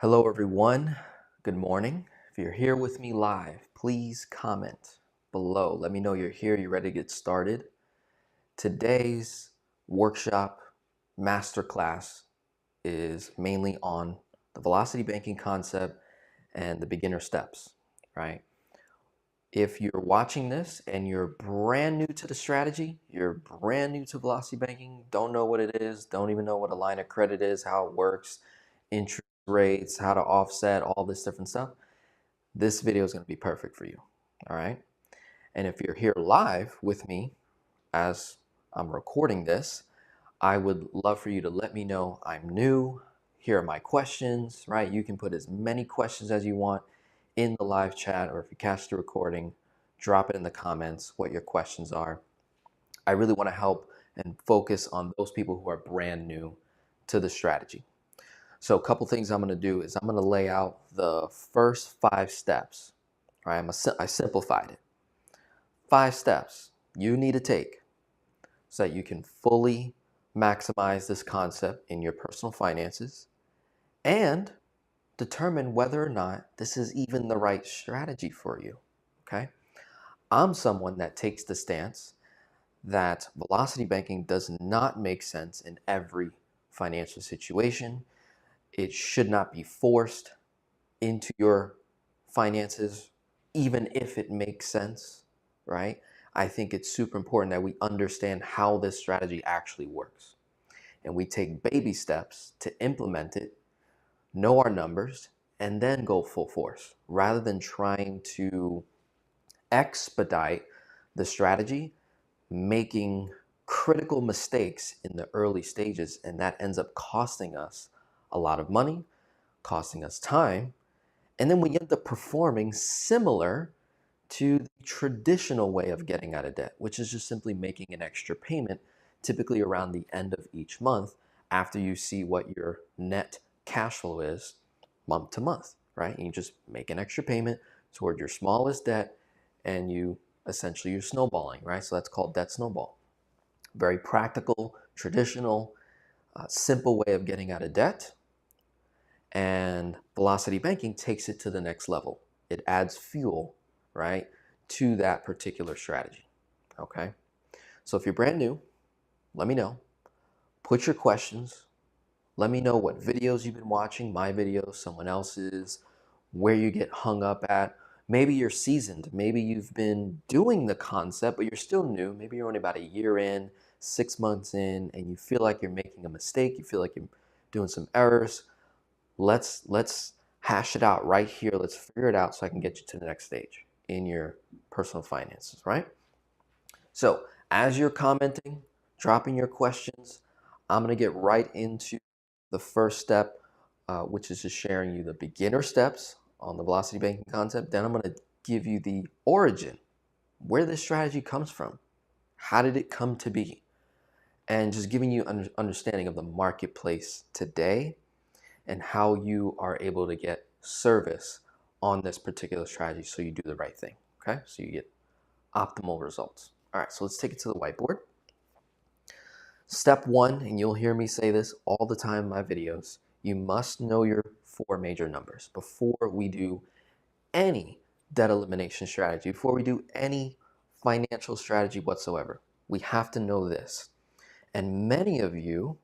Hello, everyone. Good morning. If you're here with me live, please comment below. Let me know you're here, you're ready to get started. Today's workshop masterclass is mainly on the velocity banking concept and the beginner steps, right? If you're watching this and you're brand new to the strategy, you're brand new to velocity banking, don't know what it is, don't even know what a line of credit is, how it works, interest rates, how to offset, all this different stuff, this video is going to be perfect for you. All right. And if you're here live with me as I'm recording this, I would love for you to let me know I'm new. Here are my questions, right? You can put as many questions as you want in the live chat, or if you catch the recording, drop it in the comments what your questions are. I really want to help and focus on those people who are brand new to the strategy. So a couple things I'm going to do is I'm going to lay out the first 5 steps. Right? I simplified it. 5 steps you need to take so that you can fully maximize this concept in your personal finances and determine whether or not this is even the right strategy for you. Okay? I'm someone that takes the stance that velocity banking does not make sense in every financial situation. It should not be forced into your finances, even if it makes sense, right? I think it's super important that we understand how this strategy actually works. And we take baby steps to implement it, know our numbers, and then go full force rather than trying to expedite the strategy, making critical mistakes in the early stages. And that ends up costing us a lot of money, costing us time, and then we end up performing similar to the traditional way of getting out of debt, which is just simply making an extra payment, typically around the end of each month after you see what your net cash flow is month to month, right? And you just make an extra payment toward your smallest debt and you're snowballing, right? So that's called debt snowball. Very practical, traditional, simple way of getting out of debt. And velocity banking takes it to the next level. It adds fuel, right, to that particular strategy. Okay. So if you're brand new, let me know. Put your questions. Let me know what videos you've been watching, my videos, someone else's, where you get hung up at. Maybe you're seasoned. Maybe you've been doing the concept, but you're still new. Maybe you're only about a year in, 6 months in, and you feel like you're making a mistake. You feel like you're doing some errors. Let's hash it out right here. Let's figure it out so I can get you to the next stage in your personal finances, right? So as you're commenting, dropping your questions, I'm going to get right into the first step, which is just sharing you the beginner steps on the velocity banking concept. Then I'm going to give you the origin, where this strategy comes from. How did it come to be? And just giving you an understanding of the marketplace today and how you are able to get service on this particular strategy so you do the right thing, okay? So you get optimal results. All right, so let's take it to the whiteboard. Step 1, and you'll hear me say this all the time in my videos, you must know your 4 major numbers before we do any debt elimination strategy, before we do any financial strategy whatsoever. We have to know this. And many of you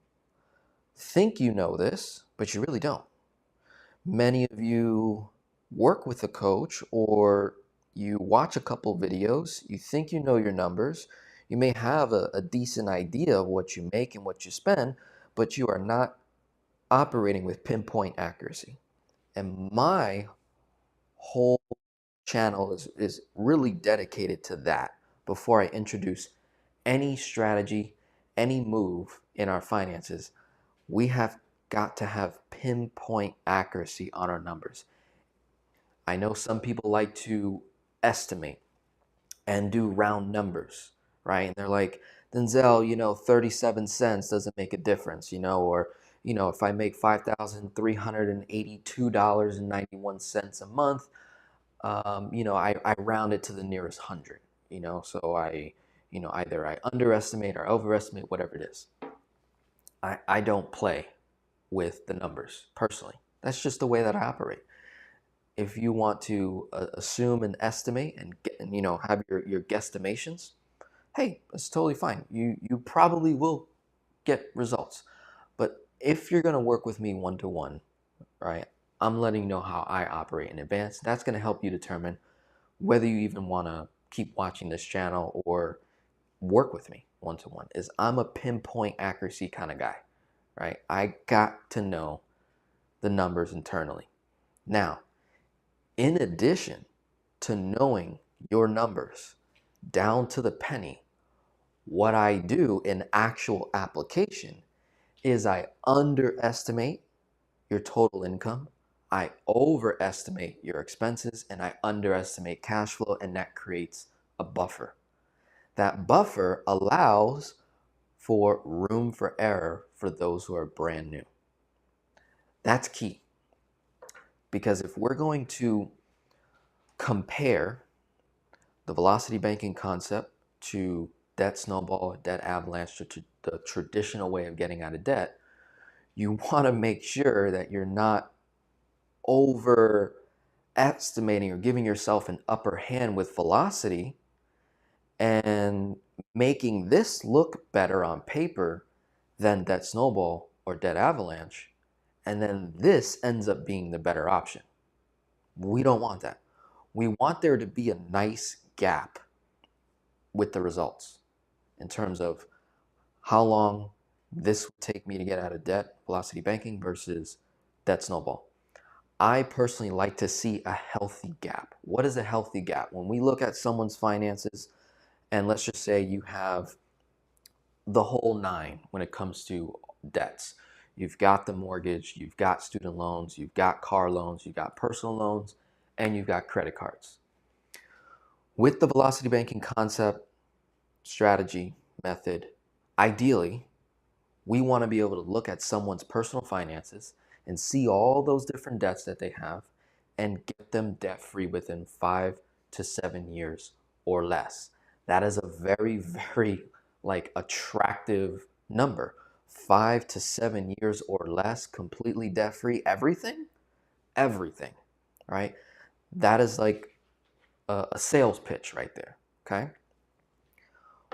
think you know this, but you really don't. Many of you work with a coach or you watch a couple videos, you think you know your numbers, you may have a decent idea of what you make and what you spend, but you are not operating with pinpoint accuracy. And my whole channel is really dedicated to that before I introduce any strategy, any move in our finances. We have got to have pinpoint accuracy on our numbers. I know some people like to estimate and do round numbers, right? And they're like, Denzel, 37 cents doesn't make a difference, or, if I make $5,382.91 a month, I round it to the nearest hundred, so either I underestimate or overestimate, whatever it is. I don't play with the numbers personally. That's just the way that I operate. If you want to assume and estimate and get, and, have your guesstimations, hey, it's totally fine. You probably will get results. But if you're going to work with me one-to-one, right, I'm letting you know how I operate in advance. That's going to help you determine whether you even want to keep watching this channel or work with me one-to-one. Is I'm a pinpoint accuracy kind of guy, right? I got to know the numbers internally. Now, in addition to knowing your numbers down to the penny, what I do in actual application is I underestimate your total income, I overestimate your expenses, and I underestimate cash flow, and that creates a buffer. That buffer allows for room for error for those who are brand new. That's key, because if we're going to compare the velocity banking concept to debt snowball, debt avalanche, to the traditional way of getting out of debt, you want to make sure that you're not overestimating or giving yourself an upper hand with velocity and making this look better on paper than debt snowball or debt avalanche, and then this ends up being the better option. We don't want that. We want there to be a nice gap with the results in terms of how long this would take me to get out of debt, velocity banking, versus debt snowball. I personally like to see a healthy gap. What is a healthy gap? When we look at someone's finances, and let's just say you have the whole nine when it comes to debts. You've got the mortgage, you've got student loans, you've got car loans, you've got personal loans, and you've got credit cards. With the velocity banking concept, strategy, method, ideally, we want to be able to look at someone's personal finances and see all those different debts that they have and get them debt free within 5 to 7 years or less. That is a very, very attractive number. 5 to 7 years or less, completely debt free, everything, right? That is like a sales pitch right there, okay?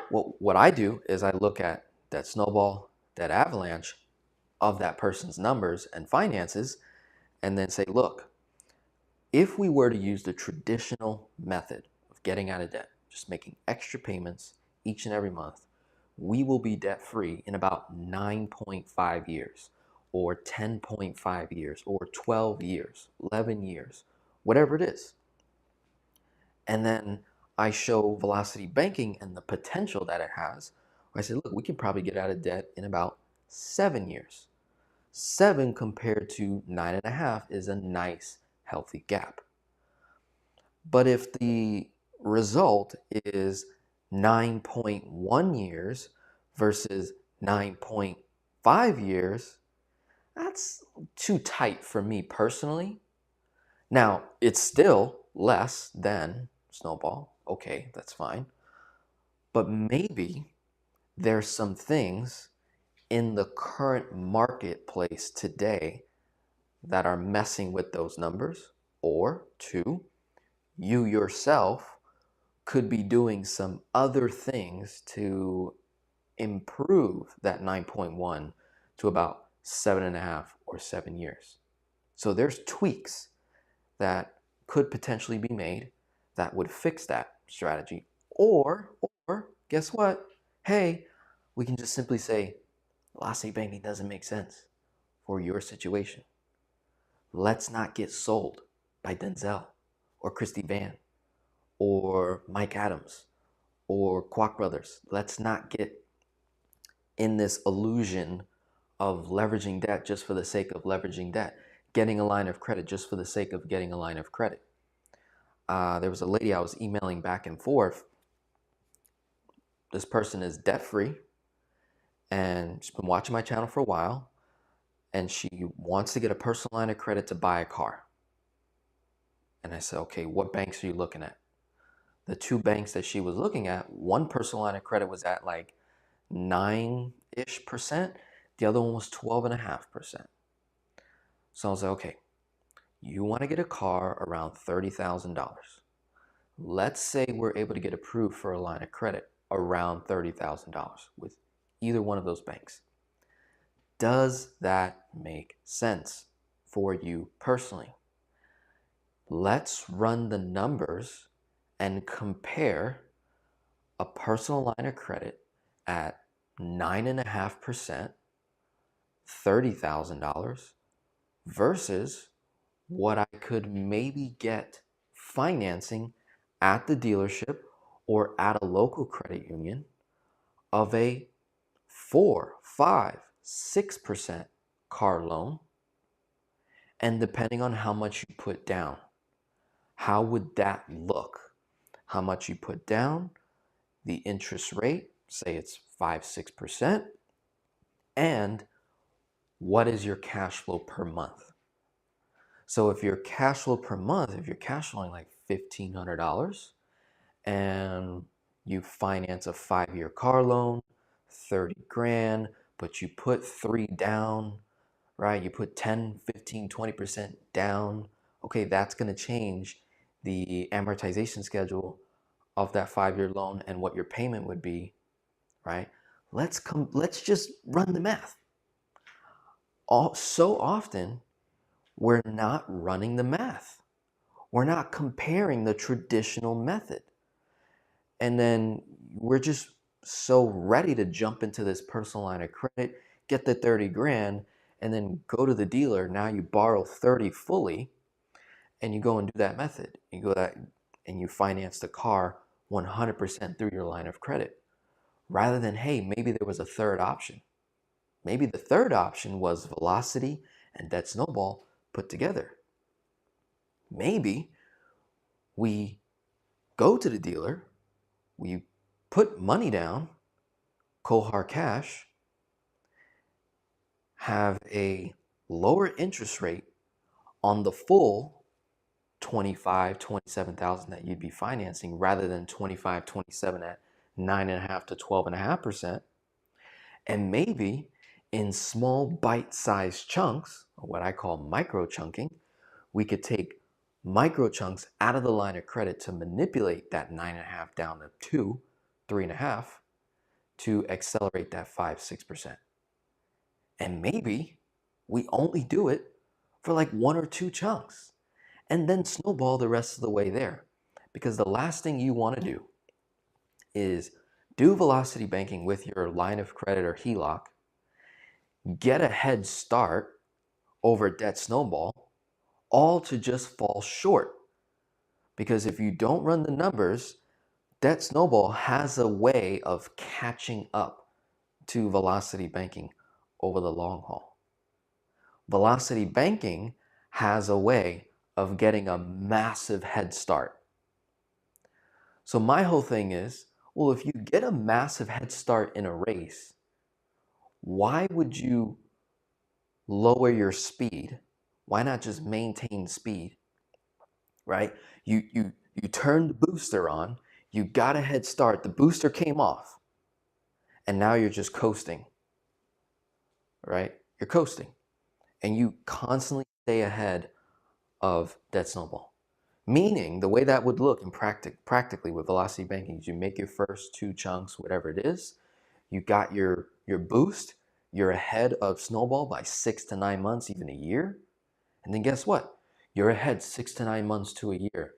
What I do is I look at that snowball, that avalanche of that person's numbers and finances, and then say, look, if we were to use the traditional method of getting out of debt, just making extra payments each and every month, we will be debt free in about 9.5 years, or 10.5 years, or 12 years, 11 years, whatever it is. And then I show velocity banking and the potential that it has. I say, look, we can probably get out of debt in about 7 years. 7 compared to 9.5 is a nice, healthy gap. But if the result is 9.1 years versus 9.5 years, that's too tight for me personally. Now, it's still less than snowball. Okay, that's fine. But maybe there's some things in the current marketplace today that are messing with those numbers. Or 2, you yourself could be doing some other things to improve that 9.1 to about 7.5 or 7 years. So there's tweaks that could potentially be made that would fix that strategy. Or guess what? Hey, we can just simply say, velocity banking doesn't make sense for your situation. Let's not get sold by Denzel or Christy Van or Mike Adams or Kwok Brothers. Let's not get in this illusion of leveraging debt just for the sake of leveraging debt, getting a line of credit just for the sake of getting a line of credit. There was a lady I was emailing back and forth. This person is debt free and she's been watching my channel for a while, and she wants to get a personal line of credit to buy a car. And I said, okay, what banks are you looking at? The 2 banks that she was looking at, one personal line of credit was at like 9-ish%. The other one was 12.5%. So I was like, okay, you want to get a car around $30,000. Let's say we're able to get approved for a line of credit around $30,000 with either one of those banks. Does that make sense for you personally? Let's run the numbers and compare a personal line of credit at 9.5%, $30,000 versus what I could maybe get financing at the dealership or at a local credit union of a 4, 5, 6% car loan. And depending on how much you put down, how would that look? How much you put down, the interest rate, say it's 5, 6%, and what is your cash flow per month? So if your cash flow per month, if you're cash flowing like $1,500 and you finance a 5-year car loan, 30 grand, but you put 3 down, right? You put 10, 15, 20% down. Okay, that's going to change the amortization schedule of that 5-year loan and what your payment would be, right? Let's just run the math. So often we're not running the math. We're not comparing the traditional method. And then we're just so ready to jump into this personal line of credit, get the 30 grand, and then go to the dealer. Now you borrow 30 fully and you go and do that method. You go that and you finance the car 100% through your line of credit. Rather than, hey, maybe there was a third option. Maybe the third option was velocity and debt snowball put together. Maybe we go to the dealer, we put money down, cold hard cash, have a lower interest rate on the full 25, 27,000 that you'd be financing rather than 25, 27 at 9.5 to 12.5%. And maybe in small bite-sized chunks, or what I call micro chunking, we could take micro chunks out of the line of credit to manipulate that 9.5 down to 2, 3.5 to accelerate that 5, 6%. And maybe we only do it for like 1 or 2 chunks and then snowball the rest of the way there. Because the last thing you want to do is do velocity banking with your line of credit or HELOC, get a head start over debt snowball, all to just fall short. Because if you don't run the numbers, debt snowball has a way of catching up to velocity banking over the long haul. Velocity banking has a way of getting a massive head start. So my whole thing is, well, if you get a massive head start in a race, why would you lower your speed? Why not just maintain speed, right? You turned the booster on, you got a head start, the booster came off, and now you're just coasting, right? You're coasting, and you constantly stay ahead of debt snowball. Meaning, the way that would look in practically with velocity banking is you make your first 2 chunks, whatever it is, you got your boost, you're ahead of snowball by 6 to 9 months, even a year. And then guess what? You're ahead 6 to 9 months to a year.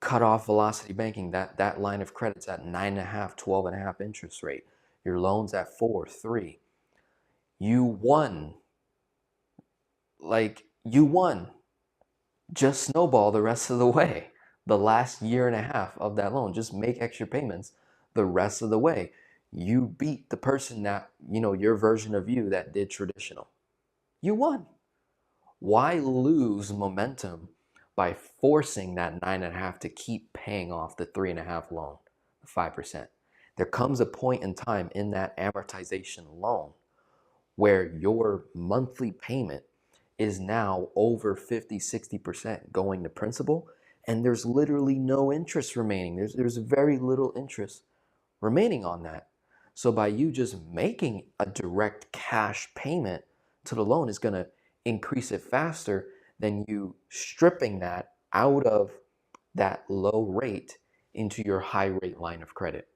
Cut off velocity banking, that line of credit's at 9.5, 12.5 interest rate. Your loan's at 4, 3. You won. You won. Just snowball the rest of the way. The last year and a half of that loan, just make extra payments the rest of the way. You beat the person that, your version of you that did traditional. You won. Why lose momentum by forcing that 9.5 to keep paying off the 3.5 loan, the 5%? There comes a point in time in that amortization loan where your monthly payment is now over 50, 60% going to principal, and there's literally no interest remaining. There's very little interest remaining on that. So by you just making a direct cash payment to the loan is going to increase it faster than you stripping that out of that low rate into your high rate line of credit.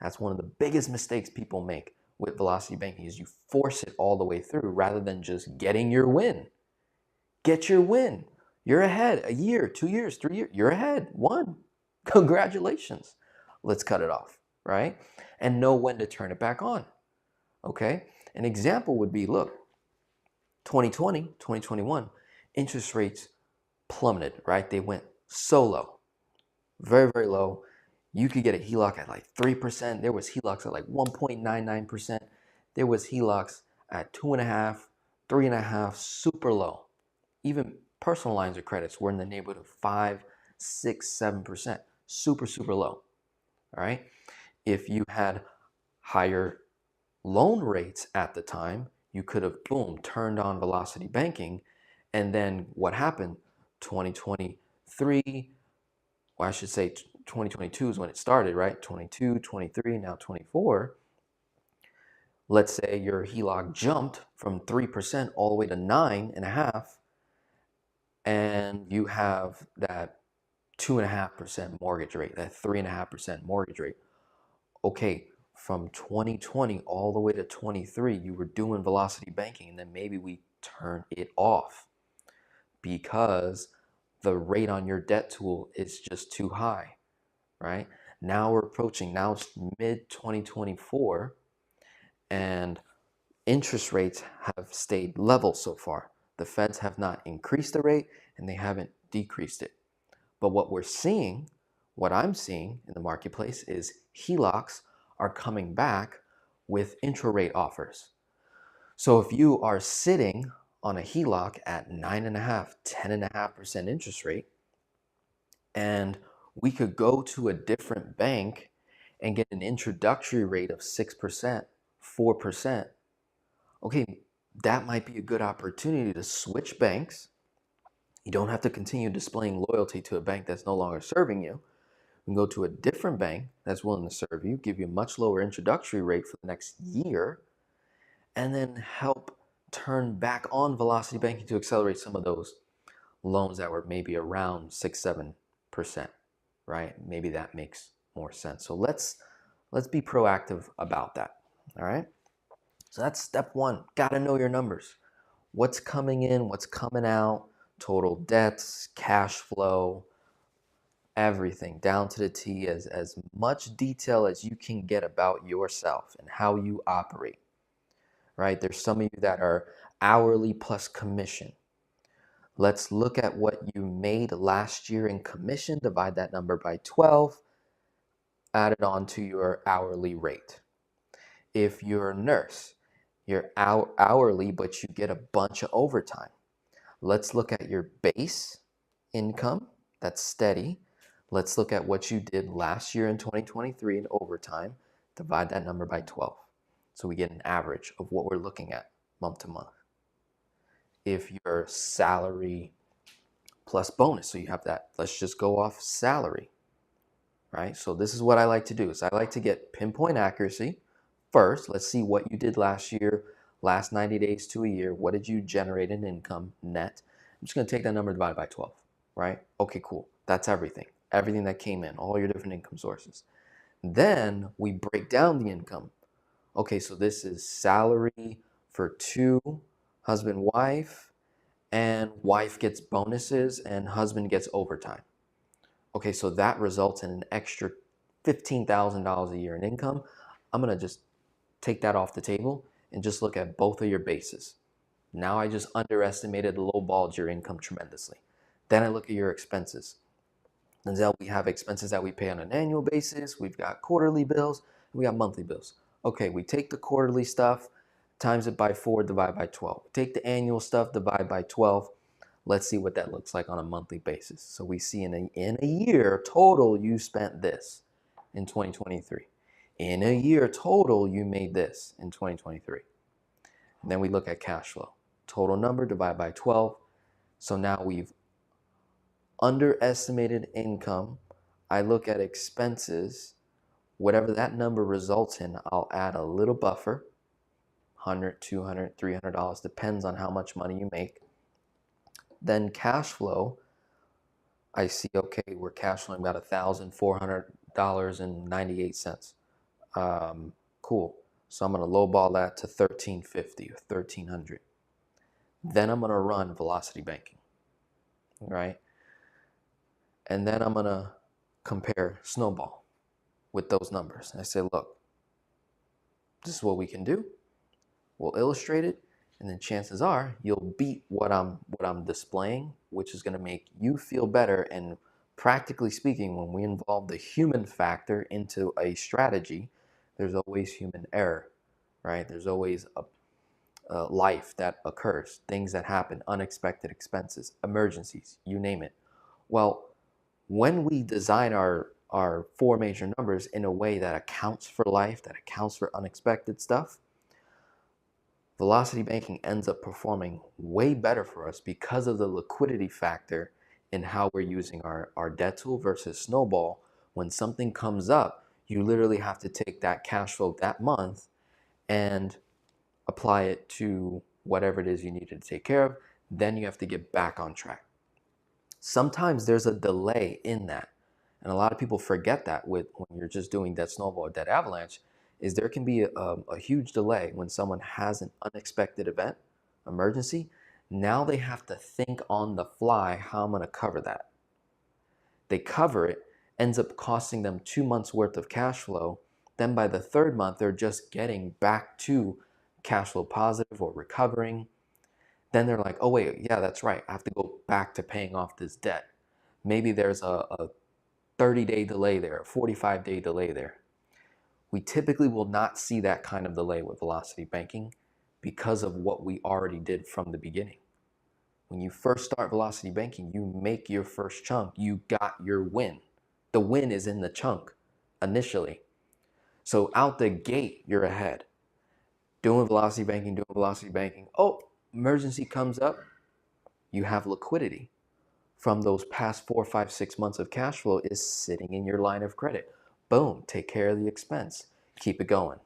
That's one of the biggest mistakes people make with velocity banking is you force it all the way through rather than just getting your win. Get your win. You're ahead a year, 2 years, 3 years. You're ahead. One. Congratulations. Let's cut it off, right? And know when to turn it back on. Okay? An example would be, look, 2020, 2021, interest rates plummeted, right? They went so low, very, very low. You could get a HELOC at like 3%. There was HELOCs at like 1.99%. There was HELOCs at 2.5%, 3.5%, super low. Even personal lines of credits were in the neighborhood of 5, 6, 7%. Super, super low. All right. If you had higher loan rates at the time, you could have, boom, turned on velocity banking. And then what happened? 2023, well, I should say 2022 is when it started, right? 22, 23, now 24. Let's say your HELOC jumped from 3% all the way to 9.5%, and you have that 2.5% mortgage rate, that 3.5% mortgage rate. Okay, from 2020 all the way to 23, you were doing velocity banking, and then maybe we turn it off because the rate on your debt tool is just too high, right? Now we're approaching, now it's mid 2024, and interest rates have stayed level so far. The feds have not increased the rate and they haven't decreased it. But what we're seeing, what I'm seeing in the marketplace is HELOCs are coming back with intra-rate offers. So if you are sitting on a HELOC at 9.5%, 10.5% interest rate, and we could go to a different bank and get an introductory rate of 6%, 4%, okay, that might be a good opportunity to switch banks. You don't have to continue displaying loyalty to a bank that's no longer serving you. You can go to a different bank that's willing to serve you, give you a much lower introductory rate for the next year, and then help turn back on velocity banking to accelerate some of those loans that were maybe around 6, 7%, right? Maybe that makes more sense. So let's be proactive about that, all right? So that's step one. Got to know your numbers. What's coming in, what's coming out, total debts, cash flow, everything down to the T, as much detail as you can get about yourself and how you operate, right? There's some of you that are hourly plus commission. Let's look at what you made last year in commission, divide that number by 12, add it on to your hourly rate. If you're a nurse, you're hourly, but you get a bunch of overtime. Let's look at your base income, that's steady. Let's look at what you did last year in 2023 in overtime, divide that number by 12. So we get an average of what we're looking at month to month. If your salary plus bonus, so you have that, let's just go off salary, right? So this is what I like to do, is I like to get pinpoint accuracy. First, let's see what you did last year, last 90 days to a year. What did you generate in income net? I'm just going to take that number divided by 12, right? Okay, cool. That's everything. Everything that came in, all your different income sources. Then we break down the income. Okay, so this is salary for 2, husband, wife, and wife gets bonuses and husband gets overtime. Okay, so that results in an extra $15,000 a year in income. I'm going to just take that off the table and just look at both of your bases. Now I just underestimated, lowballed your income tremendously. Then I look at your expenses. Denzel, we have expenses that we pay on an annual basis. We've got quarterly bills. We got monthly bills. Okay, we take the quarterly stuff, times it by 4, divide by 12. Take the annual stuff, divide by 12. Let's see what that looks like on a monthly basis. So we see in a year total, you spent this in 2023. In a year total, you made this in 2023. And then we look at cash flow. Total number divided by 12. So now we've underestimated income. I look at expenses. Whatever that number results in, I'll add a little buffer. $100, $200, $300, depends on how much money you make. Then cash flow, I see, okay, we're cash flowing about $1,400.98. Cool. So I'm going to lowball that to 1350 or 1300. Then I'm going to run velocity banking, right? And then I'm going to compare snowball with those numbers. And I say, look, this is what we can do. We'll illustrate it, and then chances are you'll beat what I'm displaying, which is going to make you feel better. And practically speaking, when we involve the human factor into a strategy, there's always human error, right? There's always a life that occurs, things that happen, unexpected expenses, emergencies, you name it. Well, when we design our four major numbers in a way that accounts for life, that accounts for unexpected stuff, velocity banking ends up performing way better for us because of the liquidity factor in how we're using our debt tool versus snowball. When something comes up, you literally have to take that cash flow that month and apply it to whatever it is you needed to take care of. Then you have to get back on track. Sometimes there's a delay in that. And a lot of people forget that when you're just doing debt snowball or debt avalanche, is there can be a huge delay when someone has an unexpected event, emergency. Now they have to think on the fly how I'm going to cover that. They cover it, ends up costing them 2 months worth of cash flow. Then by the third month, they're just getting back to cash flow positive or recovering. Then they're like, oh wait, yeah, that's right. I have to go back to paying off this debt. Maybe there's a 30-day delay there, a 45-day delay there. We typically will not see that kind of delay with velocity banking because of what we already did from the beginning. When you first start velocity banking, you make your first chunk, you got your win. The win is in the chunk initially. So out the gate, you're ahead. Doing velocity banking. Oh, emergency comes up, you have liquidity from those past 4, 5, 6 months of cash flow is sitting in your line of credit. Boom, take care of the expense. Keep it going,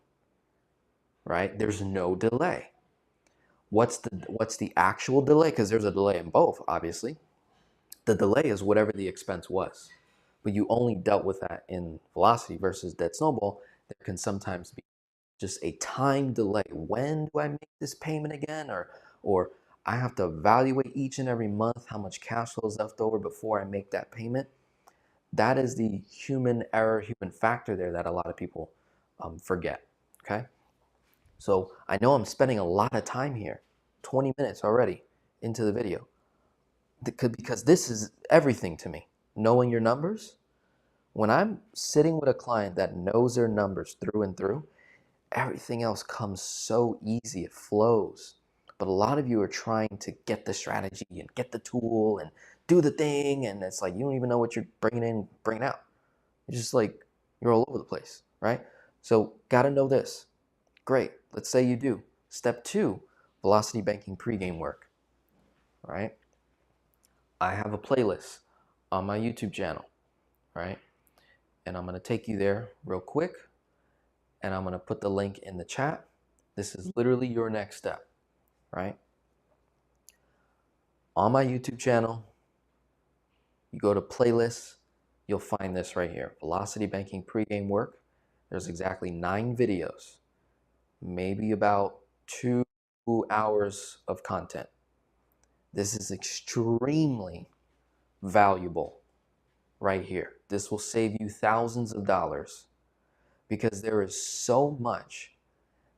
right? There's no delay. What's the actual delay? Because there's a delay in both, obviously. The delay is whatever the expense was. But you only dealt with that in velocity versus debt snowball. There can sometimes be just a time delay. When do I make this payment again? Or I have to evaluate each and every month how much cash flow is left over before I make that payment. That is the human error, human factor there that a lot of people forget, okay? So I know I'm spending a lot of time here, 20 minutes already into the video, because this is everything to me. Knowing your numbers, when I'm sitting with a client that knows their numbers through and through, everything else comes so easy, it flows. But a lot of you are trying to get the strategy and get the tool and do the thing, and it's like you don't even know what you're bringing in, bringing out. It's just like you're all over the place, right? So gotta know this. Great, let's say you do. Step 2, velocity banking pregame work, right? I have a playlist on my YouTube channel, right? And I'm gonna take you there real quick, and I'm gonna put the link in the chat. This is literally your next step, right? On my YouTube channel, you go to playlists, you'll find this right here, velocity banking pregame work. There's exactly 9 videos, maybe about 2 hours of content. This is extremely valuable right here. This will save you thousands of dollars because there is so much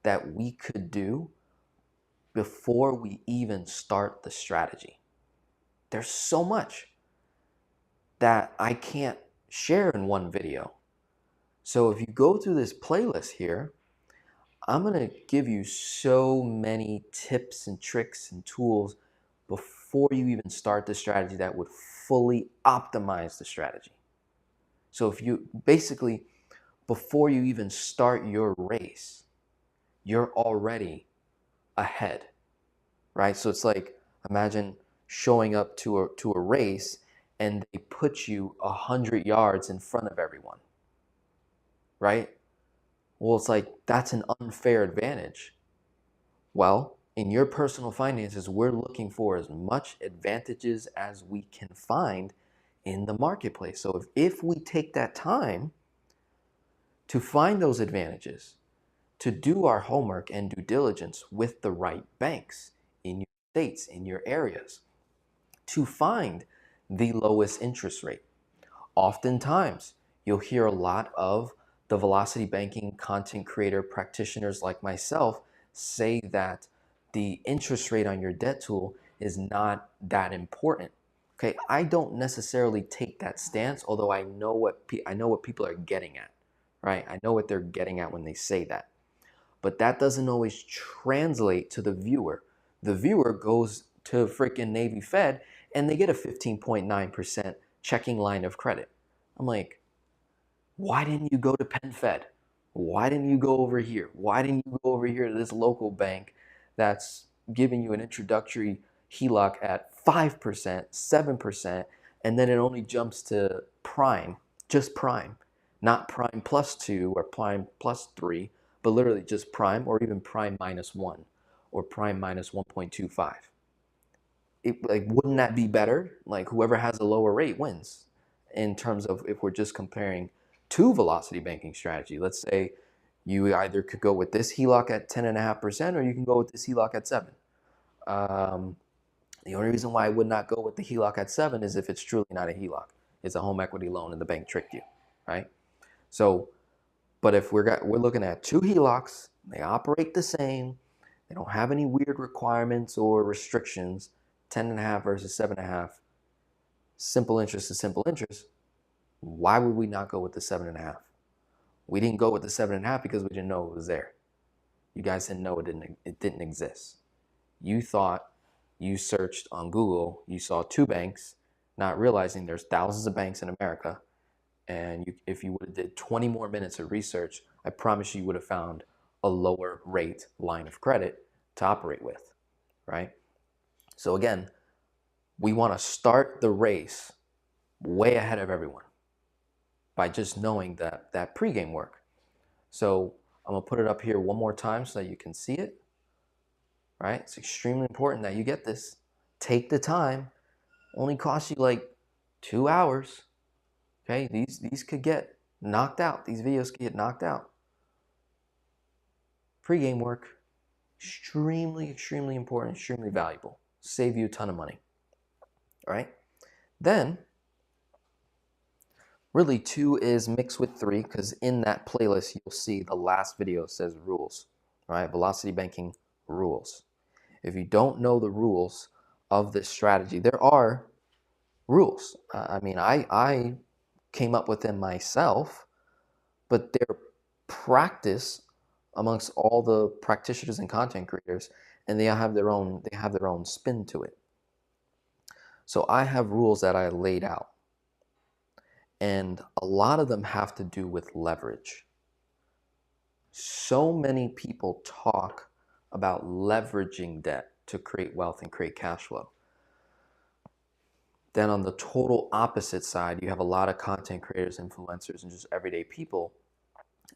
that we could do before we even start the strategy. There's so much that I can't share in one video. So if you go through this playlist here, I'm going to give you so many tips and tricks and tools before you even start the strategy that would fully optimize the strategy. So if you basically, before you even start your race, you're already ahead, right? So it's like, imagine showing up to a race and they put you 100 yards in front of everyone, right? Well, it's like, that's an unfair advantage. Well, In your personal finances, we're looking for as much advantages as we can find in the marketplace. So if we take that time to find those advantages, to do our homework and due diligence with the right banks in your states, in your areas, to find the lowest interest rate. Oftentimes, you'll hear a lot of the velocity banking content creator practitioners like myself say that the interest rate on your debt tool is not that important. Okay, I don't necessarily take that stance, although I know what people are getting at, right? I know what they're getting at when they say that. But that doesn't always translate to the viewer. The viewer goes to freaking Navy Fed and they get a 15.9% checking line of credit. I'm like, why didn't you go to Penn Fed? Why didn't you go over here? Why didn't you go over here to this local bank that's giving you an introductory HELOC at 5%, 7%, and then it only jumps to prime, just prime, not prime plus 2 or prime plus 3, but literally just prime or even prime minus 1 or prime minus 1.25. Like, wouldn't that be better? Like, whoever has a lower rate wins in terms of if we're just comparing two velocity banking strategy. Let's say you either could go with this HELOC at 10.5% or you can go with this HELOC at 7. The only reason why I would not go with the HELOC at 7 is if it's truly not a HELOC. It's a home equity loan and the bank tricked you, right? So, but if we're looking at two HELOCs, they operate the same, they don't have any weird requirements or restrictions, 10.5 versus 7.5, simple interest is simple interest. Why would we not go with the 7.5? We didn't go with the 7.5 because we didn't know it was there. You guys didn't know it didn't exist. You thought you searched on Google, you saw two banks, not realizing there's thousands of banks in America. And if you would have did 20 more minutes of research, I promise you would have found a lower rate line of credit to operate with, right? So again, we want to start the race way ahead of everyone by just knowing that pregame work. So I'm gonna put it up here one more time so that you can see it, right? It's extremely important that you get this. Take the time, only costs you like 2 hours, okay? These could get knocked out. These videos could get knocked out. Pre-game work, extremely, extremely important, extremely valuable. Save you a ton of money, all right? Then, really 2 is mixed with 3 because in that playlist, you'll see the last video says rules, all right? Velocity banking rules. If you don't know the rules of this strategy, there are rules. I mean, I came up with them myself, but they're practice amongst all the practitioners and content creators, and they have their own spin to it. So I have rules that I laid out, and a lot of them have to do with leverage. So many people talk about leveraging debt to create wealth and create cash flow. Then on the total opposite side, you have a lot of content creators, influencers, and just everyday people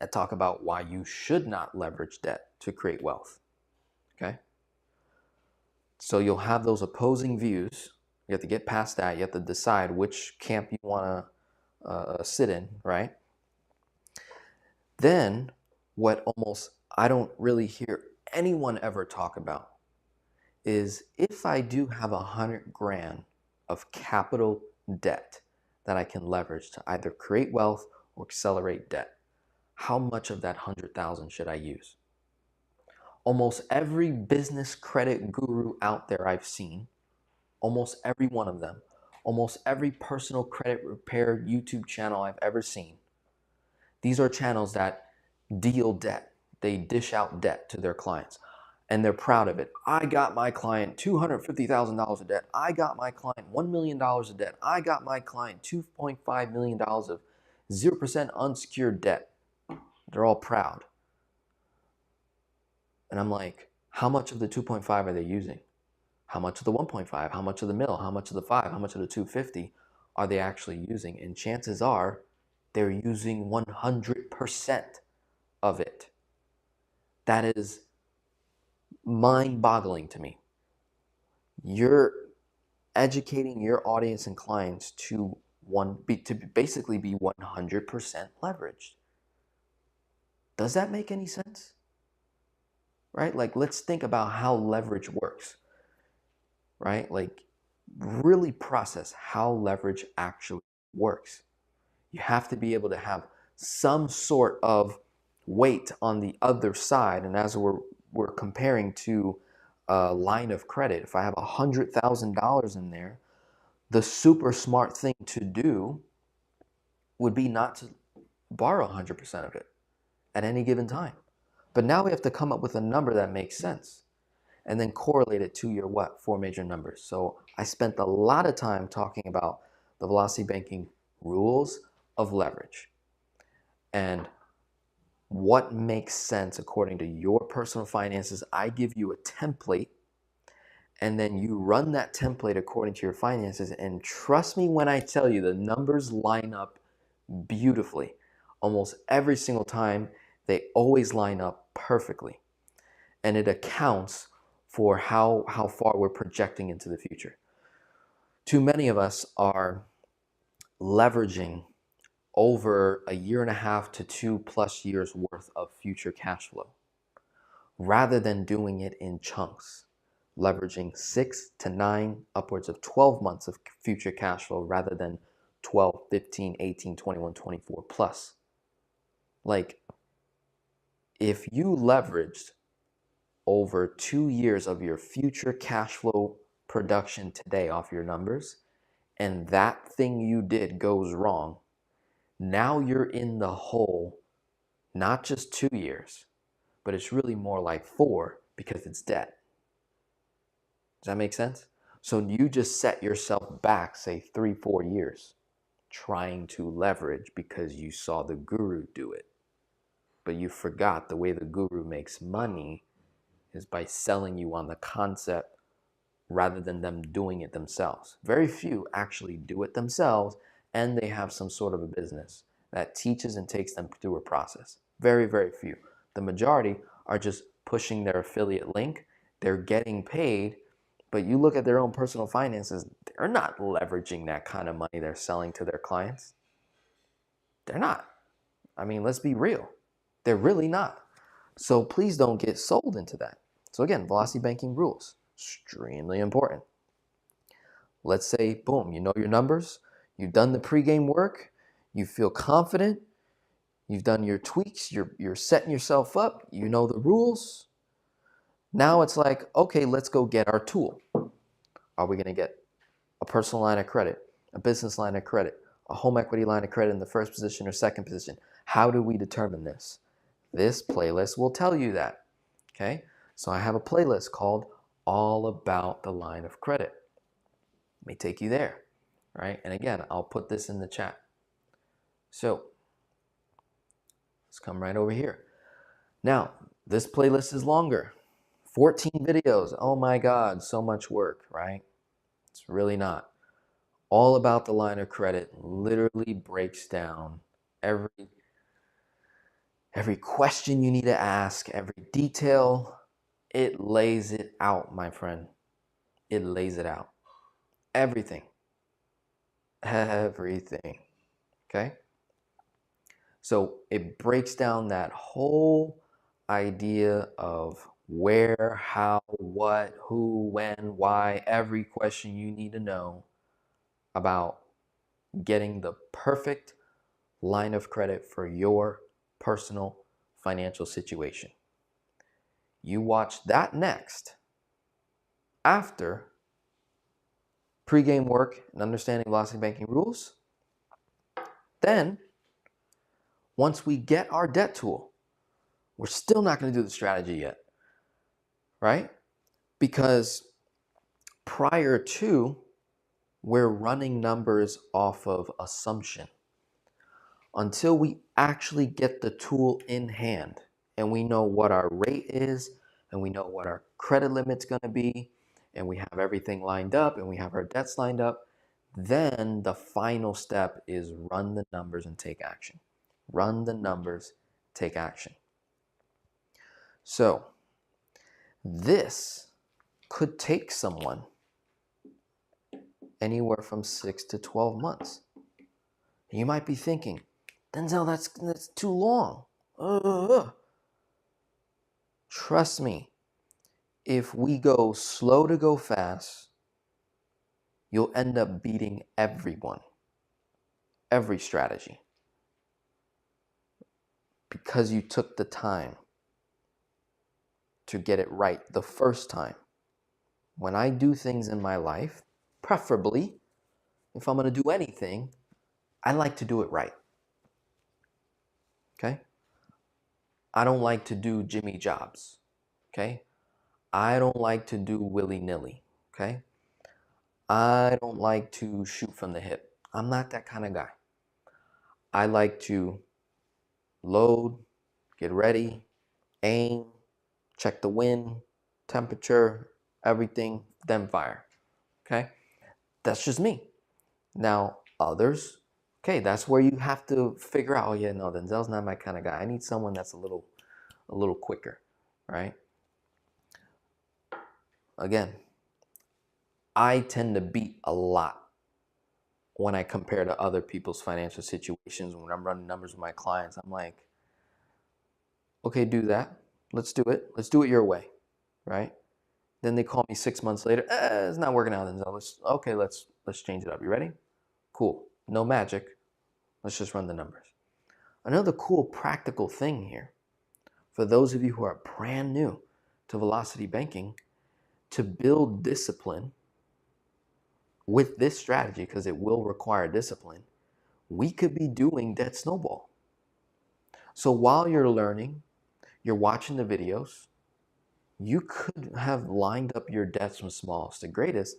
that talk about why you should not leverage debt to create wealth, okay? So you'll have those opposing views. You have to get past that. You have to decide which camp you want to sit in, right? Then what almost I don't really hear anyone ever talk about is if I do have 100 grand of capital debt that I can leverage to either create wealth or accelerate debt, how much of that 100,000 should I use? Almost every business credit guru out there I've seen, almost every one of them, almost every personal credit repair YouTube channel I've ever seen, these are channels that deal debt. They dish out debt to their clients. And they're proud of it. I got my client $250,000 of debt. I got my client $1 million of debt. I got my client $2.5 million of 0% unsecured debt. They're all proud. And I'm like, how much of the 2.5 are they using? How much of the 1.5? How much of the middle? How much of the 5? How much of the 250 are they actually using? And chances are they're using 100% of it. That is mind-boggling to me. You're educating your audience and clients to basically be 100% leveraged. Does that make any sense? Right? Like, let's think about how leverage works, right? Like, really process how leverage actually works. You have to be able to have some sort of weight on the other side. And as we're comparing to a line of credit, if I have $100,000 in there, the super smart thing to do would be not to borrow 100% of it at any given time. But now we have to come up with a number that makes sense and then correlate it to your what? Four major numbers. So I spent a lot of time talking about the velocity banking rules of leverage and what makes sense according to your personal finances. I give you a template and then you run that template according to your finances. And trust me when I tell you, the numbers line up beautifully. Almost every single time, they always line up perfectly. And it accounts for how far we're projecting into the future. Too many of us are leveraging over a year and a half to 2+ years worth of future cash flow rather than doing it in chunks, leveraging 6 to 9, upwards of 12 months of future cash flow rather than 12, 15, 18, 21, 24 plus. Like, if you leveraged over 2 years of your future cash flow production today off your numbers, and that thing you did goes wrong, now you're in the hole, not just 2 years, but it's really more like 4 because it's debt. Does that make sense? So you just set yourself back, say 3-4 years, trying to leverage because you saw the guru do it. But you forgot the way the guru makes money is by selling you on the concept rather than them doing it themselves. Very few actually do it themselves, and they have some sort of a business that teaches and takes them through a process. Very, very few. The majority are just pushing their affiliate link. They're getting paid, but you look at their own personal finances, they're not leveraging that kind of money they're selling to their clients. They're not. I mean, let's be real. They're really not. So please don't get sold into that. So again, velocity banking rules, extremely important. Let's say, boom, you know your numbers, you've done the pregame work, you feel confident, you've done your tweaks, you're setting yourself up, you know the rules. Now it's like, okay, let's go get our tool. Are we going to get a personal line of credit, a business line of credit, a home equity line of credit in the first position or second position? How do we determine this? This playlist will tell you that. Okay, so I have a playlist called All About the Line of Credit. Let me take you there, right? And again, I'll put this in the chat. So let's come right over here. Now, this playlist is longer, 14 videos. Oh my God, so much work, right? It's really not. All About the Line of Credit literally breaks down every question you need to ask, every detail. It lays it out, my friend. It lays it out. Everything. Everything. Okay? So it breaks down that whole idea of where, how, what, who, when, why, every question you need to know about getting the perfect line of credit for your personal financial situation. You watch that next after pregame work and understanding velocity banking rules. Then, once we get our debt tool, we're still not going to do the strategy yet, right? Because prior to, we're running numbers off of assumption. Until we actually get the tool in hand and we know what our rate is and we know what our credit limit's going to be and we have everything lined up and we have our debts lined up, then the final step is run the numbers and take action. Run the numbers, take action. So This could take someone anywhere from 6 to 12 months. You might be thinking, Denzel, that's too long. Trust me, if we go slow to go fast, you'll end up beating everyone, every strategy, because you took the time to get it right the first time. When I do things in my life, preferably, if I'm going to do anything, I like to do it right. Okay? I don't like to do Jimmy Jobs. Okay? I don't like to do willy-nilly. Okay? I don't like to shoot from the hip. I'm not that kind of guy. I like to load, get ready, aim, check the wind, temperature, everything, then fire. Okay? That's just me. Now, others, okay, that's where you have to figure out, oh yeah, no, Denzel's not my kind of guy. I need someone that's a little quicker, right? Again, I tend to beat a lot when I compare to other people's financial situations. When I'm running numbers with my clients, I'm like, okay, do that. Let's do it. Let's do it your way, right? Then they call me 6 months later. It's not working out, Denzel. Let's change it up. You ready? Cool. No magic. Let's just run the numbers. Another cool practical thing here, for those of you who are brand new to velocity banking, to build discipline with this strategy, because it will require discipline, we could be doing debt snowball. So while you're learning, you're watching the videos, you could have lined up your debts from smallest to greatest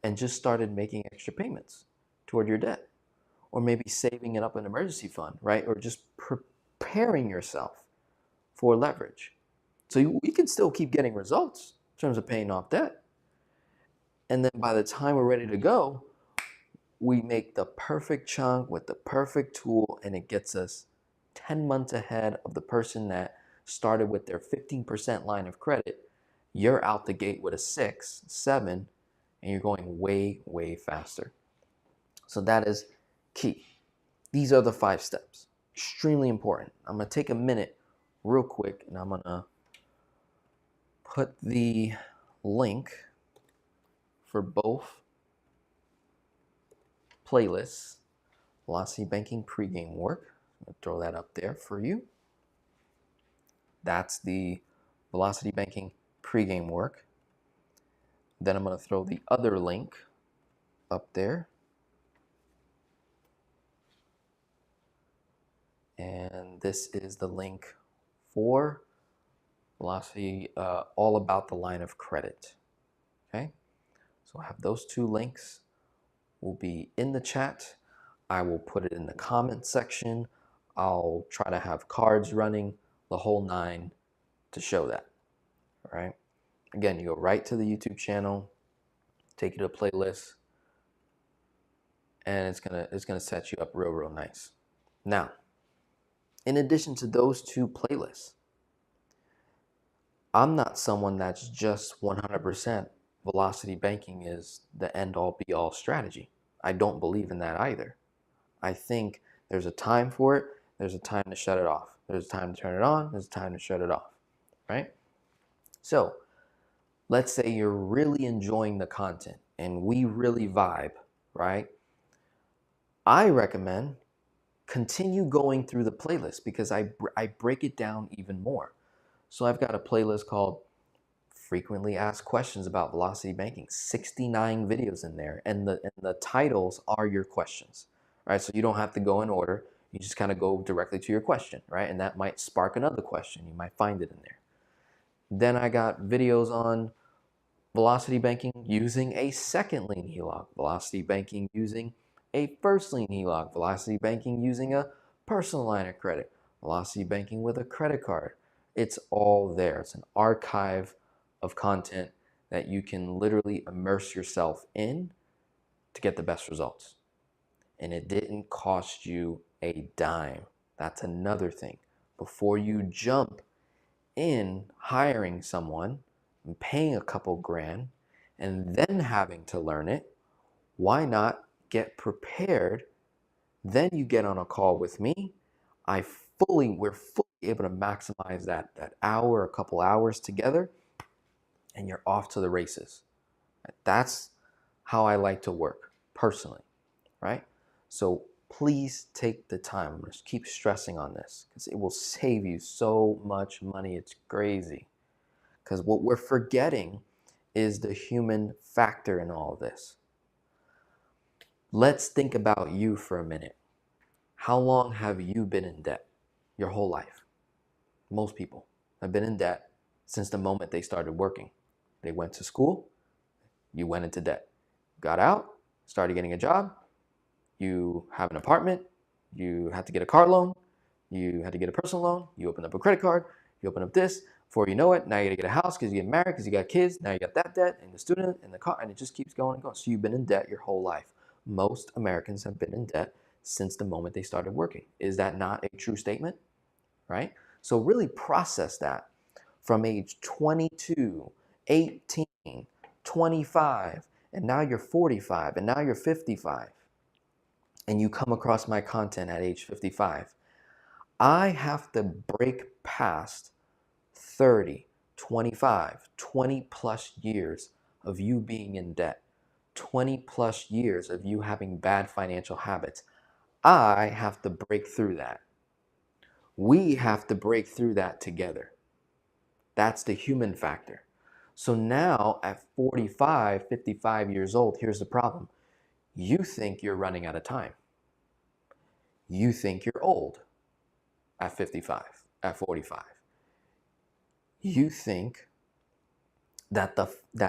and just started making extra payments toward your debt. Or maybe saving it up in an emergency fund, right? Or just preparing yourself for leverage. So we can still keep getting results in terms of paying off debt. And then by the time we're ready to go, we make the perfect chunk with the perfect tool, and it gets us 10 months ahead of the person that started with their 15% line of credit. You're out the gate with a 6, 7, and you're going way, way faster. So that is key. These are the 5 steps. Extremely important. I'm going to take a minute real quick, and I'm going to put the link for both playlists. Velocity Banking pregame work. I'm going to throw that up there for you. That's the Velocity Banking pregame work. Then I'm going to throw the other link up there. And this is the link for Velocity, all about the line of credit. Okay, so I have those 2 links will be in the chat. I will put it in the comment section. I'll try to have cards running, the whole 9 to show that. All right. Again, you go right to the YouTube channel, take you to a playlist, and it's gonna set you up real nice. Now, in addition to those 2 playlists, I'm not someone that's just 100% velocity banking is the end-all be-all strategy. I don't believe in that either. I think there's a time for it. There's a time to shut it off. There's a time to turn it on. There's a time to shut it off, right? So let's say you're really enjoying the content and we really vibe, right? I recommend continue going through the playlist, because I break it down even more. So I've got a playlist called Frequently Asked Questions About Velocity Banking, 69 videos in there, and the titles are your questions, right? So you don't have to go in order. You just kind of go directly to your question, right? And that might spark another question. You might find it in there. Then I got videos on velocity banking using a second lien HELOC, velocity banking using a first lien HELOC, velocity banking using a personal line of credit, velocity banking with a credit card. It's all there. It's an archive of content that you can literally immerse yourself in to get the best results. And it didn't cost you a dime. That's another thing. Before you jump in hiring someone, and paying a couple grand and then having to learn it, why not get prepared? Then you get on a call with me. We're fully able to maximize that hour, a couple hours together, and you're off to the races. That's how I like to work personally, right? So please take the time. I'm going to keep stressing on this because it will save you so much money. It's crazy. Because what we're forgetting is the human factor in all of this. Let's think about you for a minute. How long have you been in debt? Your whole life. Most people have been in debt since the moment they started working. They went to school, you went into debt. Got out, started getting a job, you have an apartment, you had to get a car loan, you had to get a personal loan, you open up a credit card, you open up this. Before you know it, now you gotta get a house because you get married, because you got kids, now you got that debt, and the student, and the car, and it just keeps going and going. So you've been in debt your whole life. Most Americans have been in debt since the moment they started working. Is that not a true statement? Right? So really process that from age 22, 18, 25, and now you're 45, and now you're 55, and you come across my content at age 55. I have to break past 30, 25, 20 plus years of you being in debt, 20 plus years of you having bad financial habits. I have to break through that. We have to break through that together. That's the human factor. So now at 45, 55 years old, here's the problem. You think you're running out of time. You think you're old at 55, at 45. You think that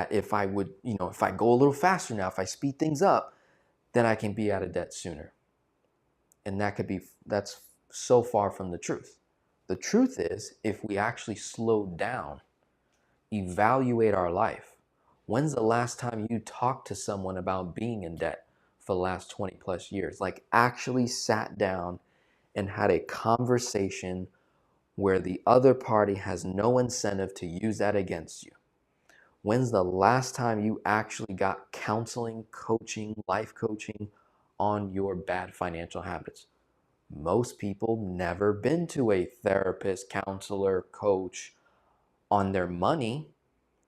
if I would, if I go a little faster now, if I speed things up, then I can be out of debt sooner. And that's so far from the truth. The truth is, if we actually slow down, evaluate our life. When's the last time you talked to someone about being in debt for the last 20 plus years? Like actually sat down and had a conversation where the other party has no incentive to use that against you. When's the last time you actually got counseling, coaching, life coaching on your bad financial habits? Most people never been to a therapist, counselor, coach on their money.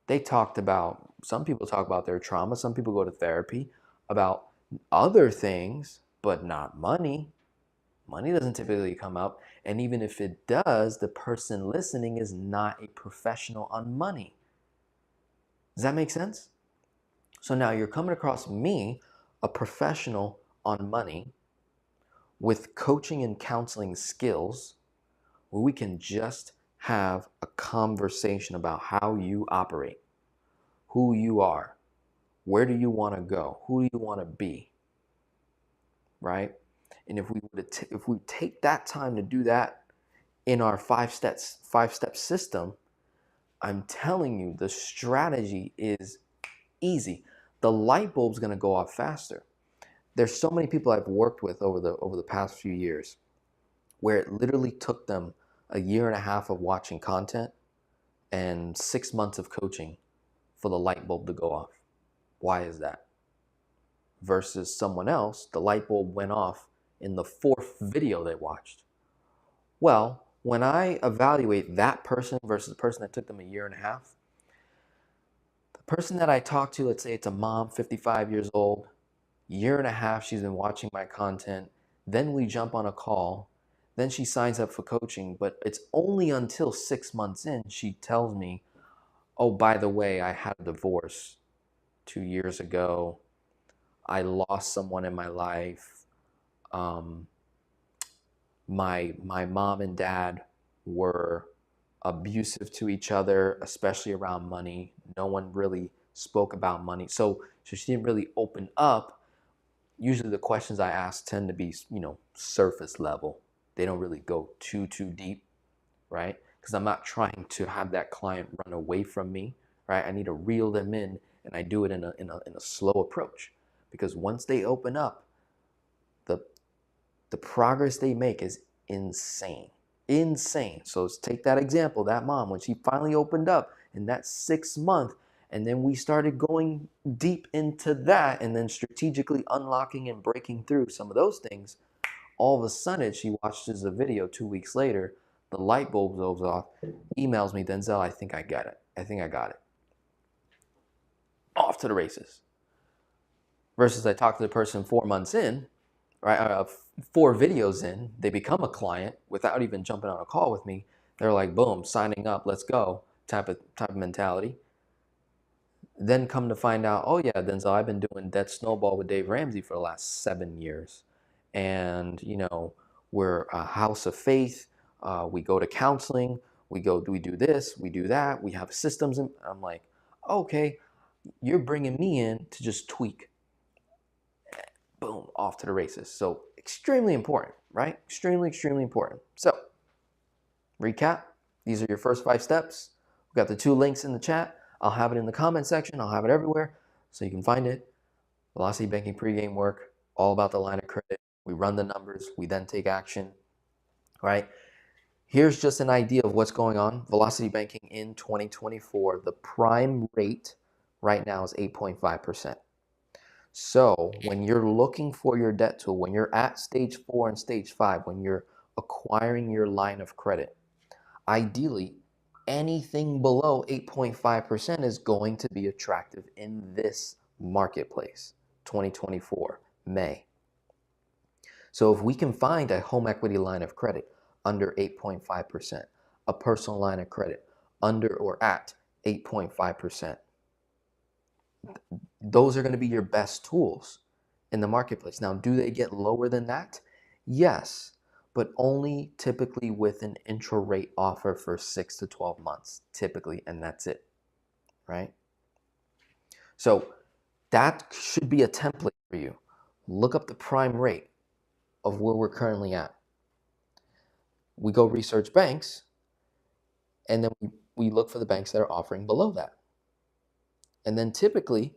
Some people talk about their trauma, some people go to therapy about other things, but not money. Money doesn't typically come up, and even if it does, the person listening is not a professional on money. Does that make sense? So now you're coming across me, a professional on money, with coaching and counseling skills, where we can just have a conversation about how you operate, who you are, where do you want to go, who do you want to be, right? And if we take that time to do that in our five-step system, I'm telling you, the strategy is easy. The light bulb's going to go off faster. There's so many people I've worked with over the past few years where it literally took them a year and a half of watching content and 6 months of coaching for the light bulb to go off. Why is that? Versus someone else, the light bulb went off in the 4th video they watched. Well, when I evaluate that person versus the person that took them a year and a half, the person that I talked to, let's say it's a mom, 55 years old, year and a half she's been watching my content, then we jump on a call, then she signs up for coaching, but it's only until 6 months in she tells me, oh, by the way, I had a divorce 2 years ago. I lost someone in my life. My mom and dad were abusive to each other, especially around money. No one really spoke about money. So she didn't really open up. Usually the questions I ask tend to be, surface level. They don't really go too deep, right? Because I'm not trying to have that client run away from me, right? I need to reel them in, and I do it in a slow approach. Because once they open up, the progress they make is insane. So let's take that example, that mom, when she finally opened up in that 6 month. And then we started going deep into that and then strategically unlocking and breaking through some of those things. All of a sudden, she watches the video 2 weeks later, the light bulb goes off, emails me, Denzel, I think I got it. I think I got it. Off to the races. Versus I talked to the person 4 months in, right? 4 videos in, they become a client without even jumping on a call with me. They're like, boom, signing up, let's go, type of mentality. Then come to find out, oh yeah, Denzel, I've been doing Debt Snowball with Dave Ramsey for the last 7 years. And, we're a house of faith. We go to counseling. We do this, we do that. We have systems. And I'm like, okay, you're bringing me in to just tweak. Boom, off to the races. So extremely important, right? Extremely, extremely important. So recap, these are your first 5 steps. We've got the 2 links in the chat. I'll have it in the comment section. I'll have it everywhere so you can find it. Velocity Banking pregame work, all about the line of credit. We run the numbers. We then take action, right? Here's just an idea of what's going on. Velocity Banking in 2024, the prime rate right now is 8.5%. So when you're looking for your debt tool, when you're at stage 4 and stage 5, when you're acquiring your line of credit, ideally, anything below 8.5% is going to be attractive in this marketplace, 2024, May. So if we can find a home equity line of credit under 8.5%, a personal line of credit under or at 8.5%, those are going to be your best tools in the marketplace. Now, do they get lower than that? Yes, but only typically with an intro rate offer for 6 to 12 months, typically, and that's it, right? So that should be a template for you. Look up the prime rate of where we're currently at. We go research banks, and then we look for the banks that are offering below that. And then typically,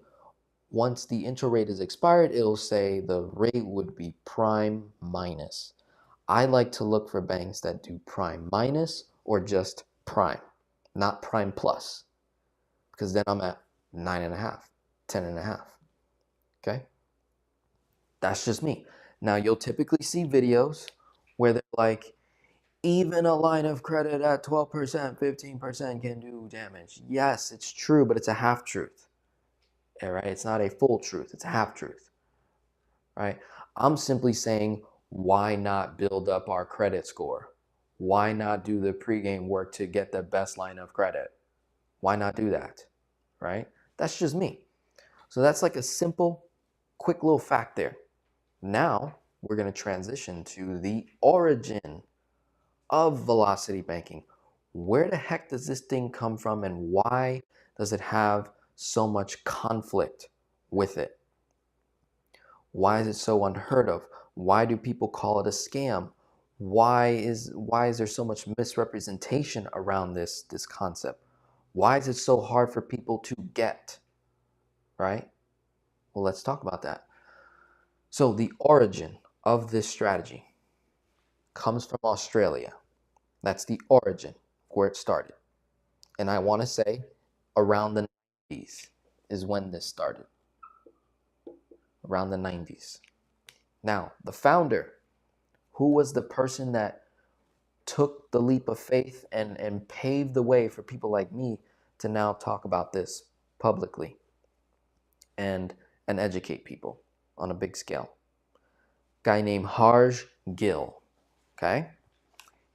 once the intro rate is expired, it'll say the rate would be prime minus. I like to look for banks that do prime minus or just prime, not prime plus, because then I'm at 9.5, 10.5. Okay? That's just me. Now, you'll typically see videos where they're like, even a line of credit at 12%, 15% can do damage. Yes, it's true, but it's a half truth. All right? It's not a full truth. It's a half truth. Right? I'm simply saying, why not build up our credit score? Why not do the pregame work to get the best line of credit? Why not do that? Right? That's just me. So that's like a simple, quick little fact there. Now we're going to transition to the origin of velocity banking. Where the heck does this thing come from, and why does it have so much conflict with it? Why is it so unheard of? Why do people call it a scam? Why is there so much misrepresentation around this concept? Why is it so hard for people to get? Right? Well, let's talk about that. So the origin of this strategy comes from Australia. That's the origin where it started. And I want to say around the 90s is when this started. Around the 90s. Now, the founder, who was the person that took the leap of faith and paved the way for people like me to now talk about this publicly and educate people on a big scale? Guy named Harj Gill. Okay?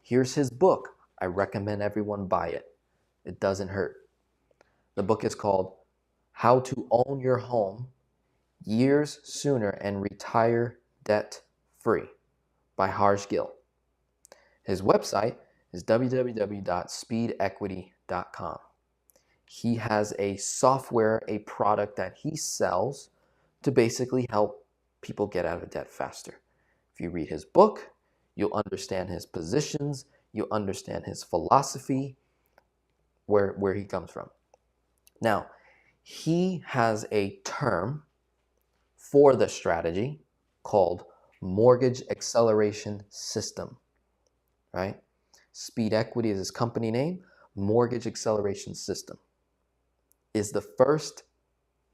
Here's his book. I recommend everyone buy it. It doesn't hurt. The book is called How to Own Your Home Years Sooner and Retire Debt Free by Harj Gill. His website is www.speedequity.com. He has a software, a product that he sells to basically help people get out of debt faster. If you read his book, you'll understand his positions, you'll understand his philosophy, where he comes from. Now, he has a term for the strategy called mortgage acceleration system, right? Speed Equity is his company name, mortgage acceleration system. is the first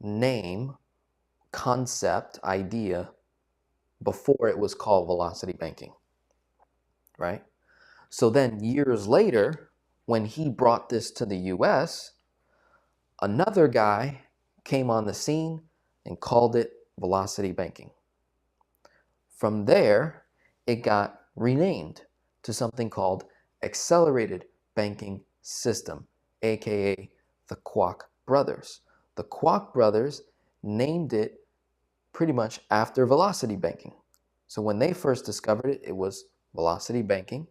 name, concept, idea before it was called velocity banking, right? So then years later, when he brought this to the US, another guy came on the scene and called it velocity banking. From there, it got renamed to something called accelerated banking system, aka the Kwok brothers. The Kwok brothers named it pretty much after velocity banking. So when they first discovered it, it was velocity banking.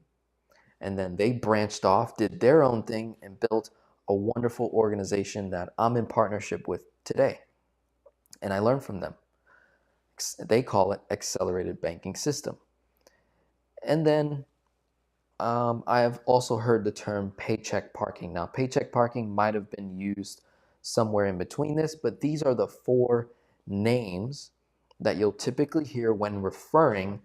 And then they branched off, did their own thing, and built a wonderful organization that I'm in partnership with today. And I learned from them. They call it accelerated banking system. And then I have also heard the term paycheck parking. Now, paycheck parking might have been used somewhere in between this, but these are the four names that you'll typically hear when referring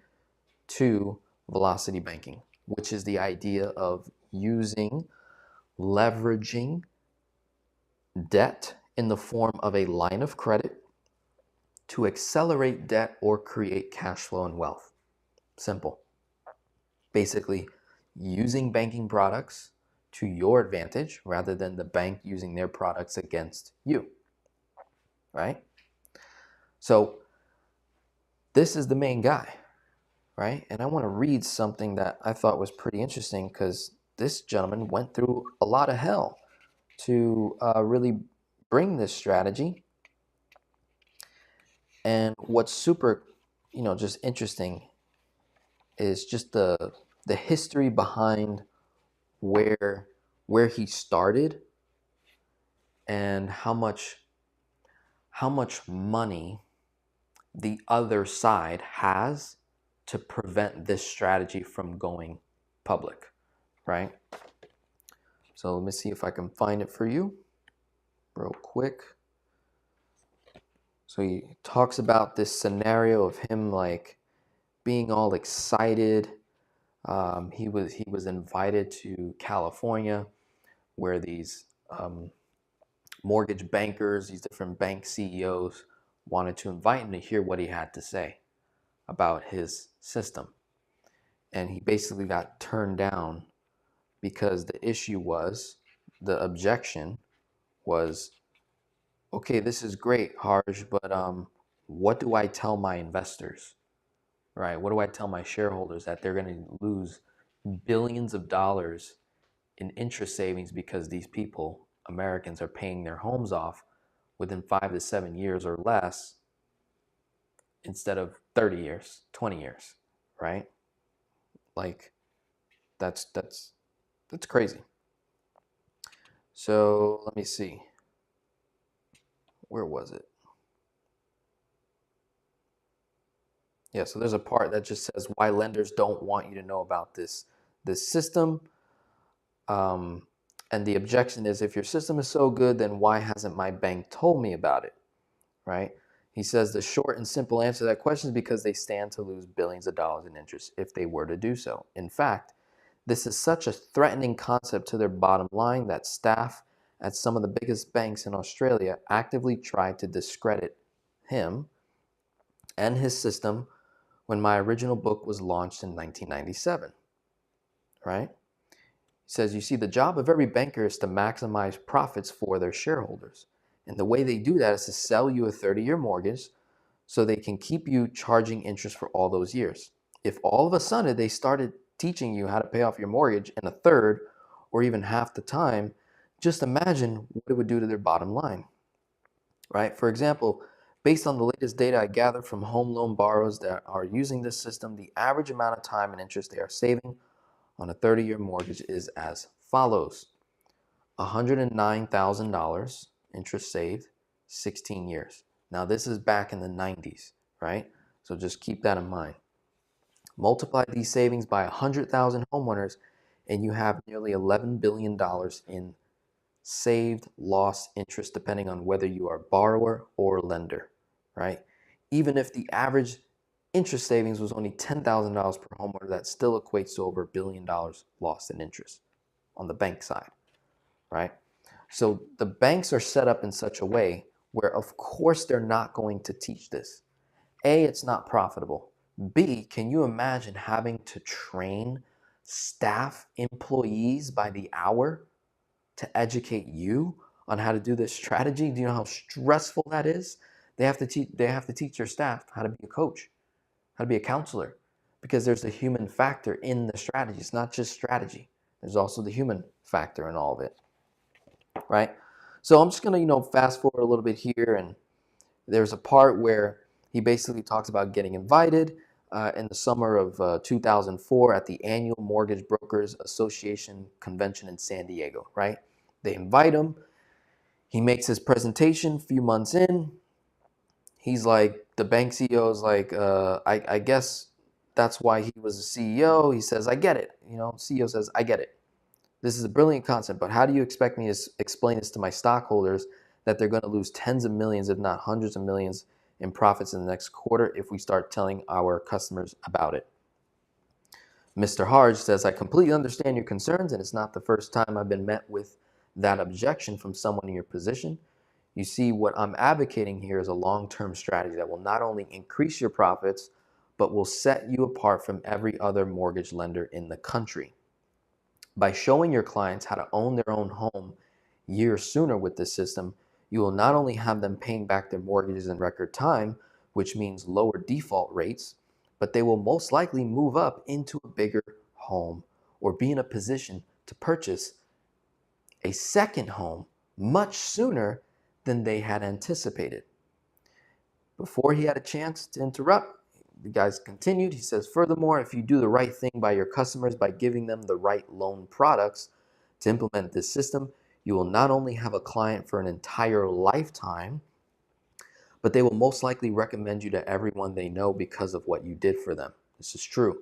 to velocity banking, which is the idea of leveraging debt in the form of a line of credit to accelerate debt or create cash flow and wealth. Simple. Basically, using banking products to your advantage rather than the bank using their products against you, right? So this is the main guy, right? And I want to read something that I thought was pretty interesting because this gentleman went through a lot of hell to really bring this strategy. And what's super, just interesting is just the history behind where he started and how much money the other side has to prevent this strategy from going public, right? So let me see if I can find it for you real quick. So he talks about this scenario of him like being all excited. He was invited to California where these mortgage bankers, these different bank CEOs wanted to invite him to hear what he had to say about his system. And he basically got turned down because the objection was, okay, this is great, Harj, but what do I tell my investors, right? What do I tell my shareholders that they're going to lose billions of dollars in interest savings because these people, Americans, are paying their homes off within 5 to 7 years or less instead of 30 years, 20 years, right? Like that's crazy. So let me see. Where was it? Yeah, so there's a part that just says why lenders don't want you to know about this system. And the objection is, if your system is so good, then why hasn't my bank told me about it, right? He says the short and simple answer to that question is because they stand to lose billions of dollars in interest if they were to do so. In fact, this is such a threatening concept to their bottom line that staff at some of the biggest banks in Australia actively tried to discredit him and his system when my original book was launched in 1997, right? He says, you see, the job of every banker is to maximize profits for their shareholders. And the way they do that is to sell you a 30-year mortgage so they can keep you charging interest for all those years. If all of a sudden they started teaching you how to pay off your mortgage in a third or even half the time, just imagine what it would do to their bottom line, right? For example, based on the latest data I gathered from home loan borrowers that are using this system, the average amount of time and interest they are saving on a 30-year mortgage is as follows. $109,000 interest saved, 16 years. Now this is back in the 90s, right? So just keep that in mind. Multiply these savings by 100,000 homeowners and you have nearly $11 billion in saved lost interest depending on whether you are borrower or lender, right? Even if the average interest savings was only $10,000 per homeowner, that still equates to over $1 billion lost in interest on the bank side, right? So the banks are set up in such a way where, of course, they're not going to teach this. A, it's not profitable. B, can you imagine having to train staff, employees by the hour to educate you on how to do this strategy? Do you know how stressful that is? They have to teach their staff how to be a coach, how to be a counselor, because there's a human factor in the strategy. It's not just strategy. There's also the human factor in all of it, right? So I'm just gonna, fast forward a little bit here, and there's a part where he basically talks about getting invited in the summer of 2004 at the annual Mortgage Brokers Association convention in San Diego, right? They invite him. He makes his presentation a few months in. He's like, the bank CEO is like, I guess that's why he was a CEO. He says, I get it. CEO says, I get it. This is a brilliant concept, but how do you expect me to explain this to my stockholders that they're going to lose tens of millions, if not hundreds of millions, in profits in the next quarter if we start telling our customers about it? Mr. Harge says, I completely understand your concerns, and it's not the first time I've been met with that objection from someone in your position. You see, what I'm advocating here is a long-term strategy that will not only increase your profits, but will set you apart from every other mortgage lender in the country. By showing your clients how to own their own home years sooner with this system, you will not only have them paying back their mortgages in record time, which means lower default rates, but they will most likely move up into a bigger home or be in a position to purchase a second home much sooner than they had anticipated. Before he had a chance to interrupt, the guys continued. He says, furthermore, if you do the right thing by your customers by giving them the right loan products to implement this system, you will not only have a client for an entire lifetime, but they will most likely recommend you to everyone they know because of what you did for them. This is true.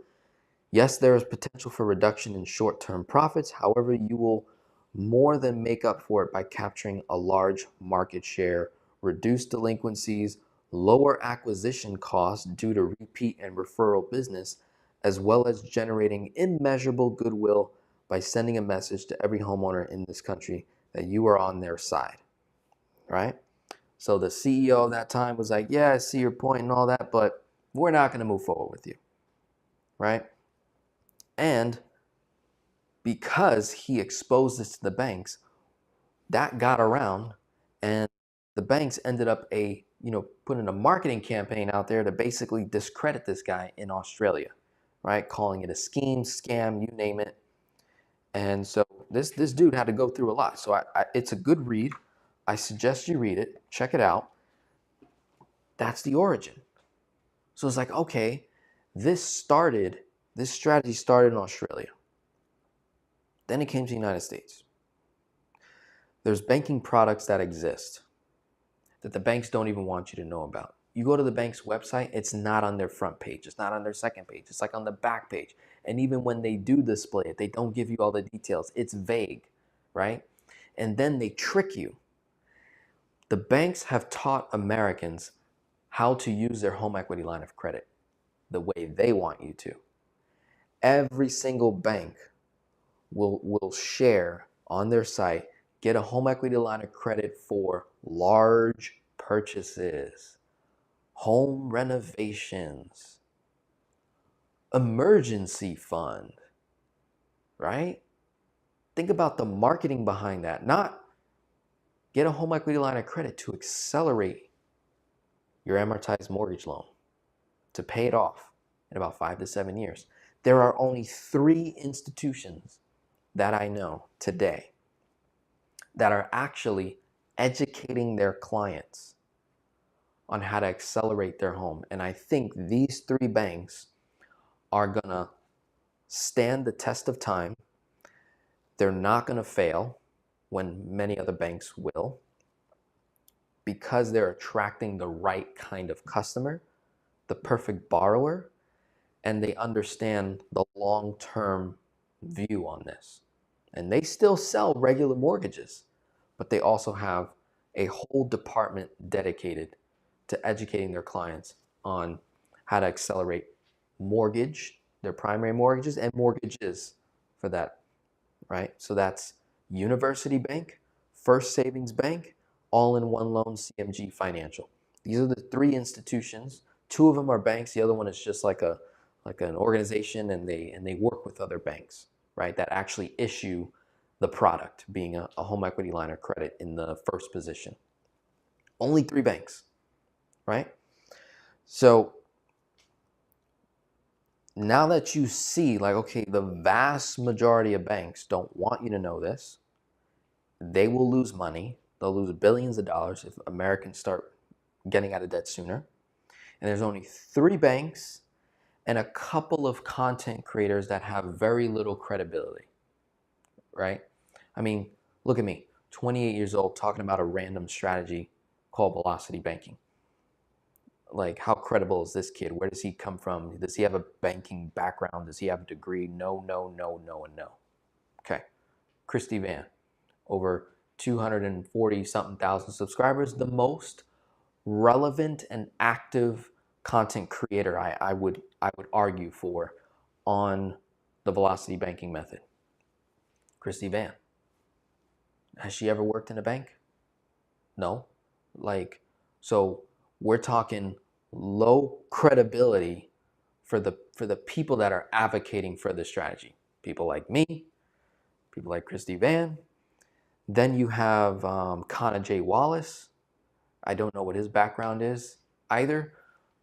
Yes, there is potential for reduction in short-term profits. However, you will more than make up for it by capturing a large market share, reduce delinquencies, lower acquisition costs due to repeat and referral business, as well as generating immeasurable goodwill by sending a message to every homeowner in this country that you are on their side, right? So the CEO of that time was like, yeah, I see your point and all that, but we're not going to move forward with you, right? And because he exposed this to the banks, that got around, and the banks ended up putting a marketing campaign out there to basically discredit this guy in Australia, right? Calling it a scheme, scam, you name it. And so this dude had to go through a lot. So it's a good read. I suggest you read it. Check it out. That's the origin. So it's like, okay, this strategy started in Australia. Then it came to the United States. There's banking products that exist that the banks don't even want you to know about. You go to the bank's website, it's not on their front page. It's not on their second page. It's like on the back page. And even when they do display it, they don't give you all the details. It's vague, right? And then they trick you. The banks have taught Americans how to use their home equity line of credit the way they want you to. Every single bank will share on their site, get a home equity line of credit for large purchases, home renovations, emergency fund, right? Think about the marketing behind that. Not get a home equity line of credit to accelerate your amortized mortgage loan, to pay it off in about 5 to 7 years. There are only 3 institutions that I know today that are actually educating their clients on how to accelerate their home. And I think these 3 banks are gonna stand the test of time. They're not gonna fail when many other banks will, because they're attracting the right kind of customer, the perfect borrower, and they understand the long-term view on this. And they still sell regular mortgages, but they also have a whole department dedicated to educating their clients on how to accelerate their primary mortgages and mortgages for that, right? So that's University Bank, First Savings Bank, All-in-One Loan, CMG Financial. These are the three institutions. Two of them are banks. The other one is just like an organization, and they work with other banks, right? That actually issue the product, being a home equity line of credit in the first position. Only three banks, right? So now that you see, like, okay, the vast majority of banks don't want you to know this. They will lose money. They'll lose billions of dollars if Americans start getting out of debt sooner. And there's only three banks and a couple of content creators that have very little credibility, right? I mean, look at me, 28 years old, talking about a random strategy called velocity banking. Like, how credible is this kid? Where does he come from? Does he have a banking background? Does he have a degree? No, no, no, no, and no. Okay. Christy Van, over 240 something thousand subscribers, the most relevant and active content creator I would argue for on the velocity banking method. Christy Van. Has she ever worked in a bank? No. Like, so we're talking low credibility for the people that are advocating for the strategy. People like me, people like Christy Van. Then you have Connor J. Wallace. I don't know what his background is either,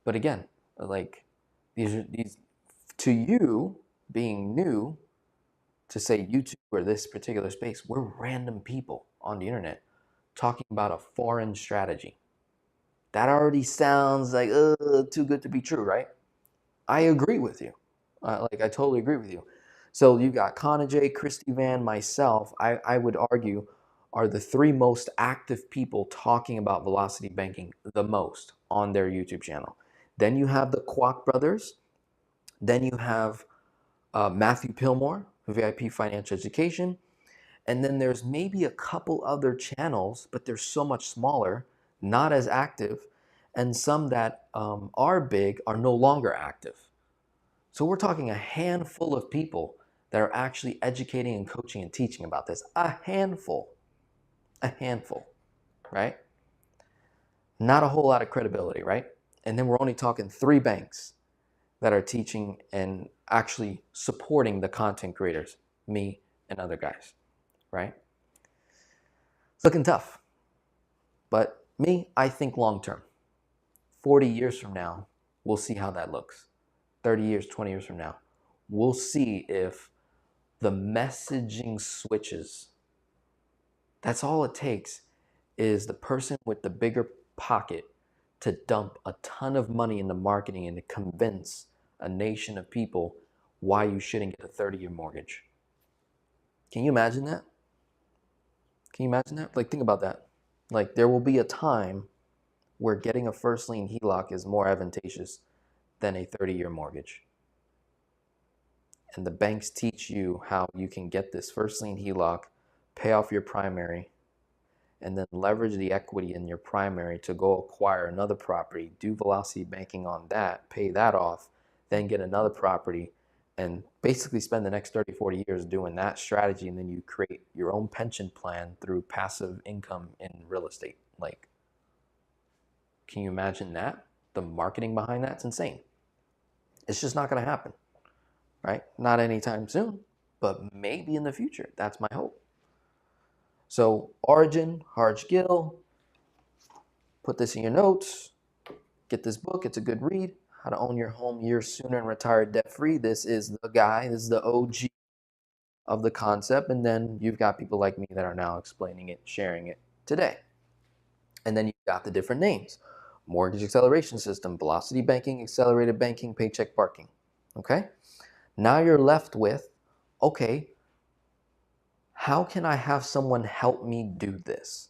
but again, like, these to you being new to say YouTube or this particular space, we're random people on the internet talking about a foreign strategy. That already sounds like too good to be true, right? I agree with you. I totally agree with you. So you got Connor J, Christy Van, myself, I would argue are the three most active people talking about velocity banking the most on their YouTube channel. Then you have the Kwok brothers. Then you have Matthew Pillmore, VIP Financial Education. And then there's maybe a couple other channels, but they're so much smaller, not as active, and some that are big are no longer active. So we're talking a handful of people that are actually educating and coaching and teaching about this. A handful, right? Not a whole lot of credibility, right? And then we're only talking three banks that are teaching and actually supporting the content creators, me and other guys, right? It's looking tough. But me, I think long term. 40 years from now, we'll see how that looks. 30 years, 20 years from now, we'll see if the messaging switches. That's all it takes, is the person with the bigger pocket to dump a ton of money into marketing and to convince a nation of people why you shouldn't get a 30-year mortgage. Can you imagine that? Can you imagine that? Like, think about that. Like, there will be a time where getting a first lien HELOC is more advantageous than a 30-year mortgage. And the banks teach you how you can get this first lien HELOC, pay off your primary, and then leverage the equity in your primary to go acquire another property, do velocity banking on that, pay that off, then get another property, and basically spend the next 30, 40 years doing that strategy. And then you create your own pension plan through passive income in real estate. Like, can you imagine that? The marketing behind that's insane. It's just not going to happen, right? Not anytime soon, but maybe in the future. That's my hope. So Origin, Harj Gill, put this in your notes. Get this book. It's a good read. How to Own Your Home Years Sooner and Retire Debt-Free. This is the guy. This is the OG of the concept. And then you've got people like me that are now explaining it, sharing it today. And then you've got the different names. Mortgage Acceleration System, Velocity Banking, Accelerated Banking, Paycheck Parking. Okay? Now you're left with, okay, how can I have someone help me do this?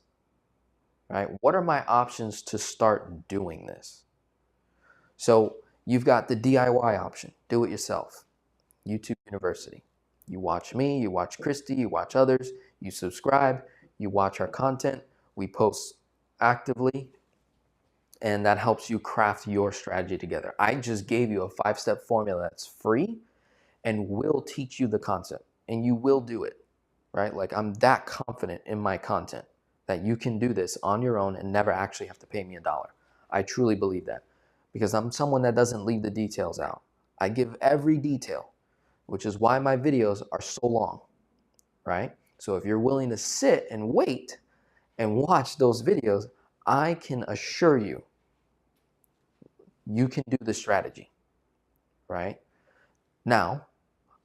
Right? What are my options to start doing this? So you've got the DIY option, do it yourself. YouTube University. You watch me, you watch Christy, you watch others, you subscribe, you watch our content. We post actively, and that helps you craft your strategy together. I just gave you a 5-step formula that's free and will teach you the concept, and you will do it, right? Like, I'm that confident in my content. that you can do this on your own and never actually have to pay me $1. I truly believe that because I'm someone that doesn't leave the details out. I give every detail, which is why my videos are so long, right? So if you're willing to sit and wait and watch those videos, I can assure you, you can do the strategy, right? Now,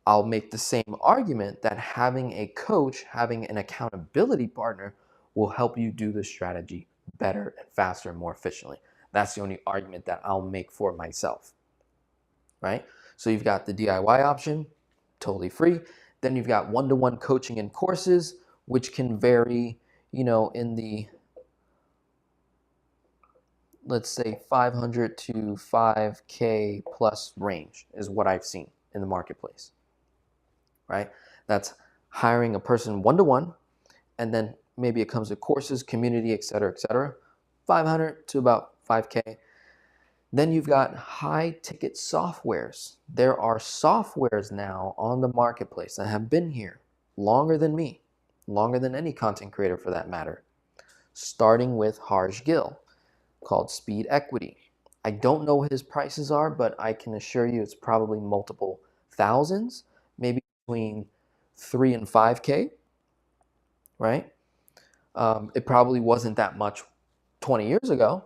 I'll make the same argument that having a coach, having an accountability partner will help you do the strategy better and faster and more efficiently. That's the only argument that I'll make for myself, right? So you've got the DIY option, totally free. Then you've got one-to-one coaching and courses, which can vary, in the, let's say 500 to 5K plus range is what I've seen in the marketplace, right? That's hiring a person one-to-one, and then maybe it comes with courses, community, et cetera, 500 to about 5K. Then you've got high ticket softwares. There are softwares now on the marketplace that have been here longer than me, longer than any content creator for that matter, starting with Harsh Gill, called Speed Equity. I don't know what his prices are, but I can assure you it's probably multiple thousands, maybe between 3 and 5K, right? It probably wasn't that much 20 years ago,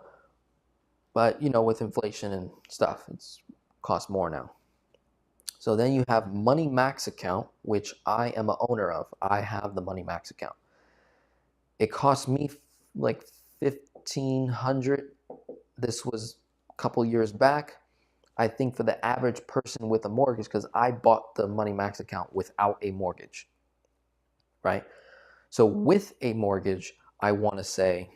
but with inflation and stuff, it's cost more now. So then you have Money Max account, which I am an owner of. I have the Money Max account. It cost me like $1,500. This was a couple years back. I think for the average person with a mortgage, because I bought the Money Max account without a mortgage, right? So with a mortgage, I want to say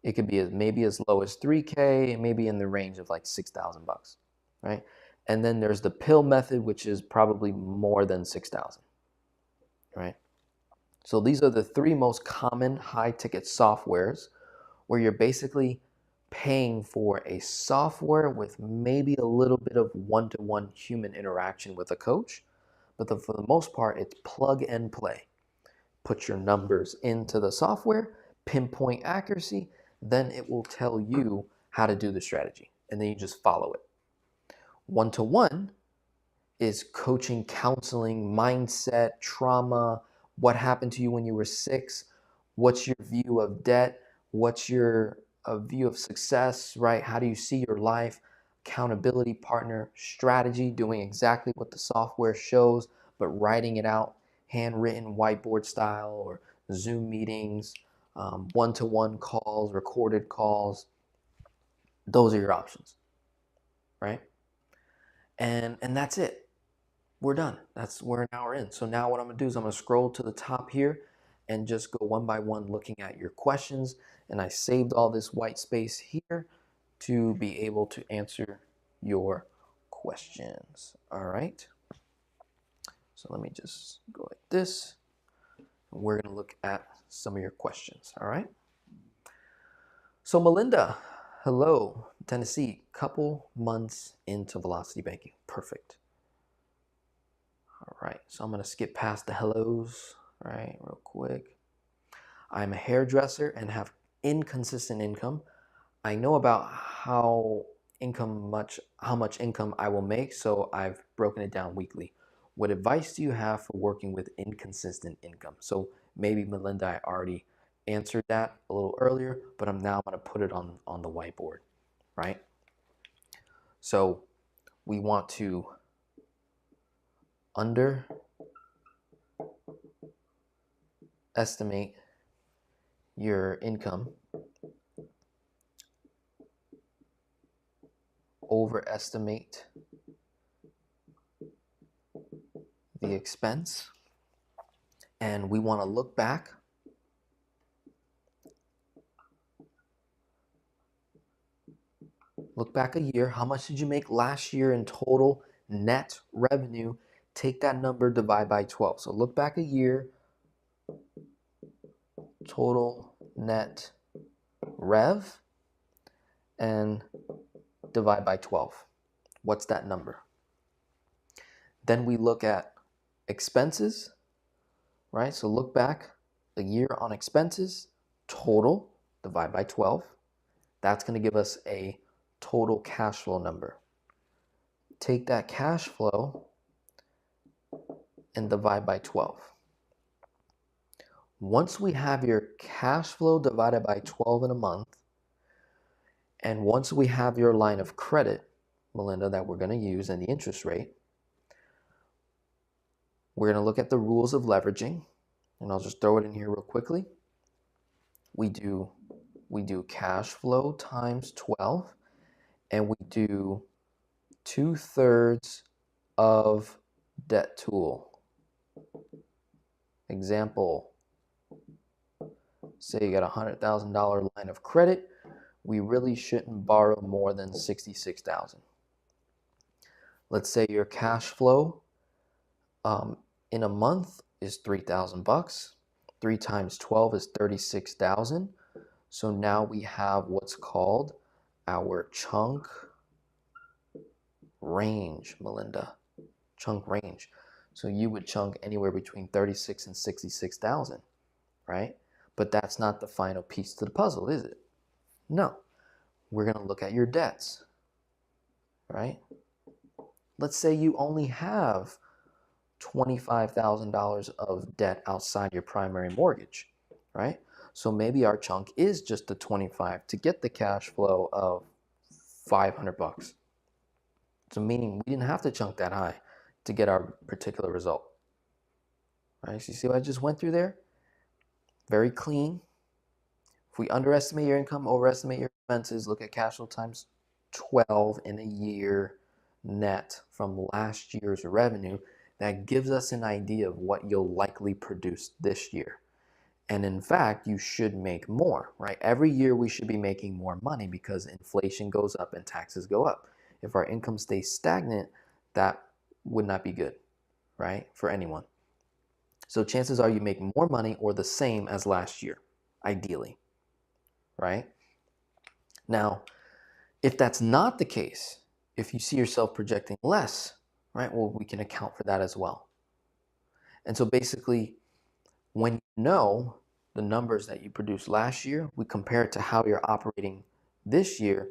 it could be maybe as low as 3K, maybe in the range of like $6,000, right? And then there's the pill method, which is probably more than 6,000, right? So these are the three most common high ticket softwares where you're basically paying for a software with maybe a little bit of one-to-one human interaction with a coach, but for the most part, it's plug and play. Put your numbers into the software, pinpoint accuracy, then it will tell you how to do the strategy, and then you just follow it. One-to-one is coaching, counseling, mindset, trauma, what happened to you when you were 6, what's your view of debt, what's your view of success, right? How do you see your life? Accountability partner, strategy, doing exactly what the software shows, but writing it out, handwritten, whiteboard style, or Zoom meetings, one-to-one calls, recorded calls. Those are your options, right? And that's it. We're done. We're an hour in. So now what I'm gonna do is I'm gonna scroll to the top here and just go one by one looking at your questions. And I saved all this white space here to be able to answer your questions. All right. So let me just go like this. We're gonna look at some of your questions. All right. So Melinda, hello, Tennessee, couple months into velocity banking. Perfect. All right, so I'm gonna skip past the hellos, right, real quick. I'm a hairdresser and have inconsistent income. I know about how much income I will make, so I've broken it down weekly. What advice do you have for working with inconsistent income? So maybe Melinda, I already answered that a little earlier, but I'm now gonna put it on the whiteboard, right? So we want to underestimate your income, overestimate the expense, and we want to look back a year. How much did you make last year in total net revenue? Take that number, divide by 12. So look back a year, total net rev, and divide by 12. What's that number? Then we look at expenses, right? So look back a year on expenses, total, divide by 12. That's going to give us a total cash flow number. Take that cash flow and divide by 12. Once we have your cash flow divided by 12 in a month, and once we have your line of credit, Melinda, that we're going to use and the interest rate, we're going to look at the rules of leveraging, and I'll just throw it in here real quickly. We do cash flow times 12, and we do 2/3 of debt tool. Example, say you got a $100,000 line of credit. We really shouldn't borrow more than $66,000. Let's say your cash flow in a month is $3,000. 3 times 12 is 36,000. So now we have what's called our chunk range, Melinda. Chunk range. So you would chunk anywhere between 36 and 66,000, right? But that's not the final piece to the puzzle, is it? No. We're going to look at your debts, right? Let's say you only have $25,000 of debt outside your primary mortgage, right? So maybe our chunk is just the 25 to get the cash flow of $500. So meaning we didn't have to chunk that high to get our particular result, right? So you see what I just went through there? Very clean. If we underestimate your income, overestimate your expenses, look at cash flow times 12 in a year net from last year's revenue, that gives us an idea of what you'll likely produce this year. And in fact, you should make more, right? Every year we should be making more money because inflation goes up and taxes go up. If our income stays stagnant, that would not be good, right? For anyone. So chances are you make more money or the same as last year, ideally, right? Now, if that's not the case, if you see yourself projecting less, right, well, we can account for that as well. And so basically, when you know the numbers that you produced last year, we compare it to how you're operating this year,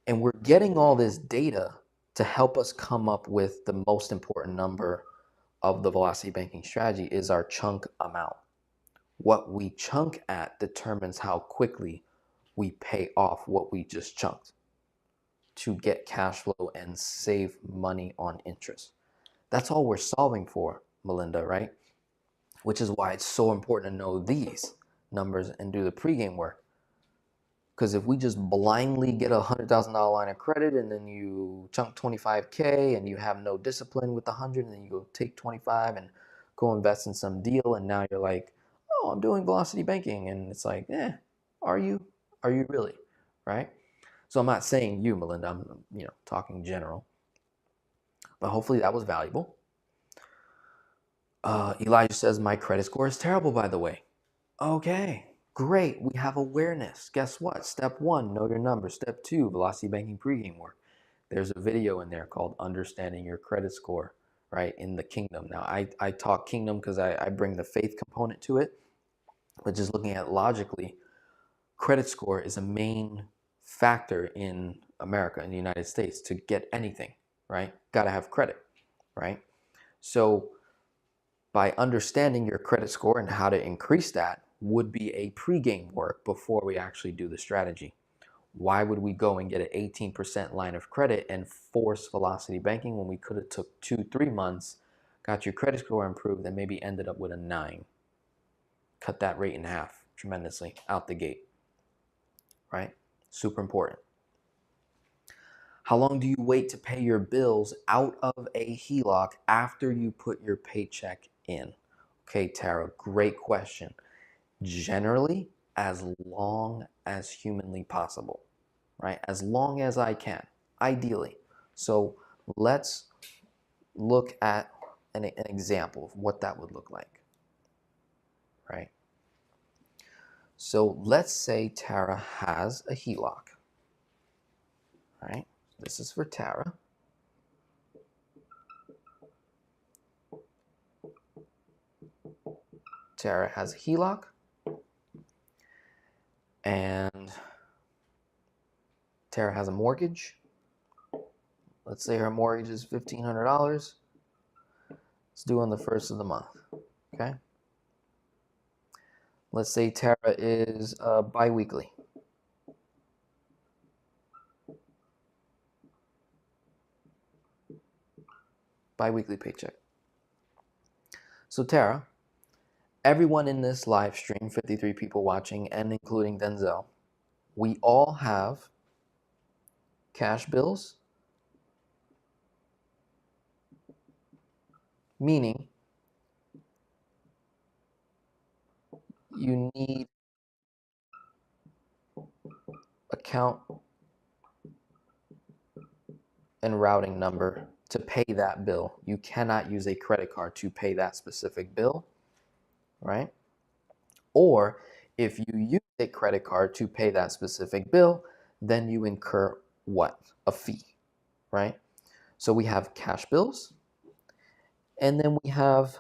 and we're getting all this data to help us come up with the most important number of the velocity banking strategy is our chunk amount. What we chunk at determines how quickly we pay off what we just chunked to get cash flow and save money on interest. That's all we're solving for, Melinda, right? Which is why it's so important to know these numbers and do the pregame work. Because if we just blindly get a $100,000 line of credit and then you chunk 25K and you have no discipline with the 100 and then you go take 25 and go invest in some deal and now you're like, oh, I'm doing velocity banking, and it's like, are you? Are you really? Right? So I'm not saying you, Melinda, I'm talking general. But hopefully that was valuable. Elijah says, my credit score is terrible, by the way. Okay, great. We have awareness. Guess what? Step 1, know your numbers. Step 2, velocity banking pregame work. There's a video in there called Understanding Your Credit Score, right, in the kingdom. Now, I talk kingdom because I bring the faith component to it. But just looking at it logically, credit score is a main factor in America, in the United States, to get anything, right? Got to have credit, right? So by understanding your credit score and how to increase that would be a pregame work before we actually do the strategy. Why would we go and get an 18% line of credit and force velocity banking when we could have took 2-3 months, got your credit score improved, and maybe ended up with a 9? Cut that rate in half tremendously out the gate, right? Super important. How long do you wait to pay your bills out of a HELOC after you put your paycheck in? Okay, Tara, great question. Generally, as long as humanly possible, right? As long as I can, ideally. So let's look at an example of what that would look like, right? So let's say Tara has a HELOC, right? This is for Tara. Tara has a HELOC, and Tara has a mortgage. Let's say her mortgage is $1,500. It's due on the first of the month, okay? Let's say Tara is bi-weekly. Bi-weekly paycheck. So Tara, everyone in this live stream, 53 people watching, and including Denzel, we all have cash bills, meaning you need account and routing number to pay that bill. You cannot use a credit card to pay that specific bill, right? Or if you use a credit card to pay that specific bill, then you incur what? A fee, right? So we have cash bills, and then we have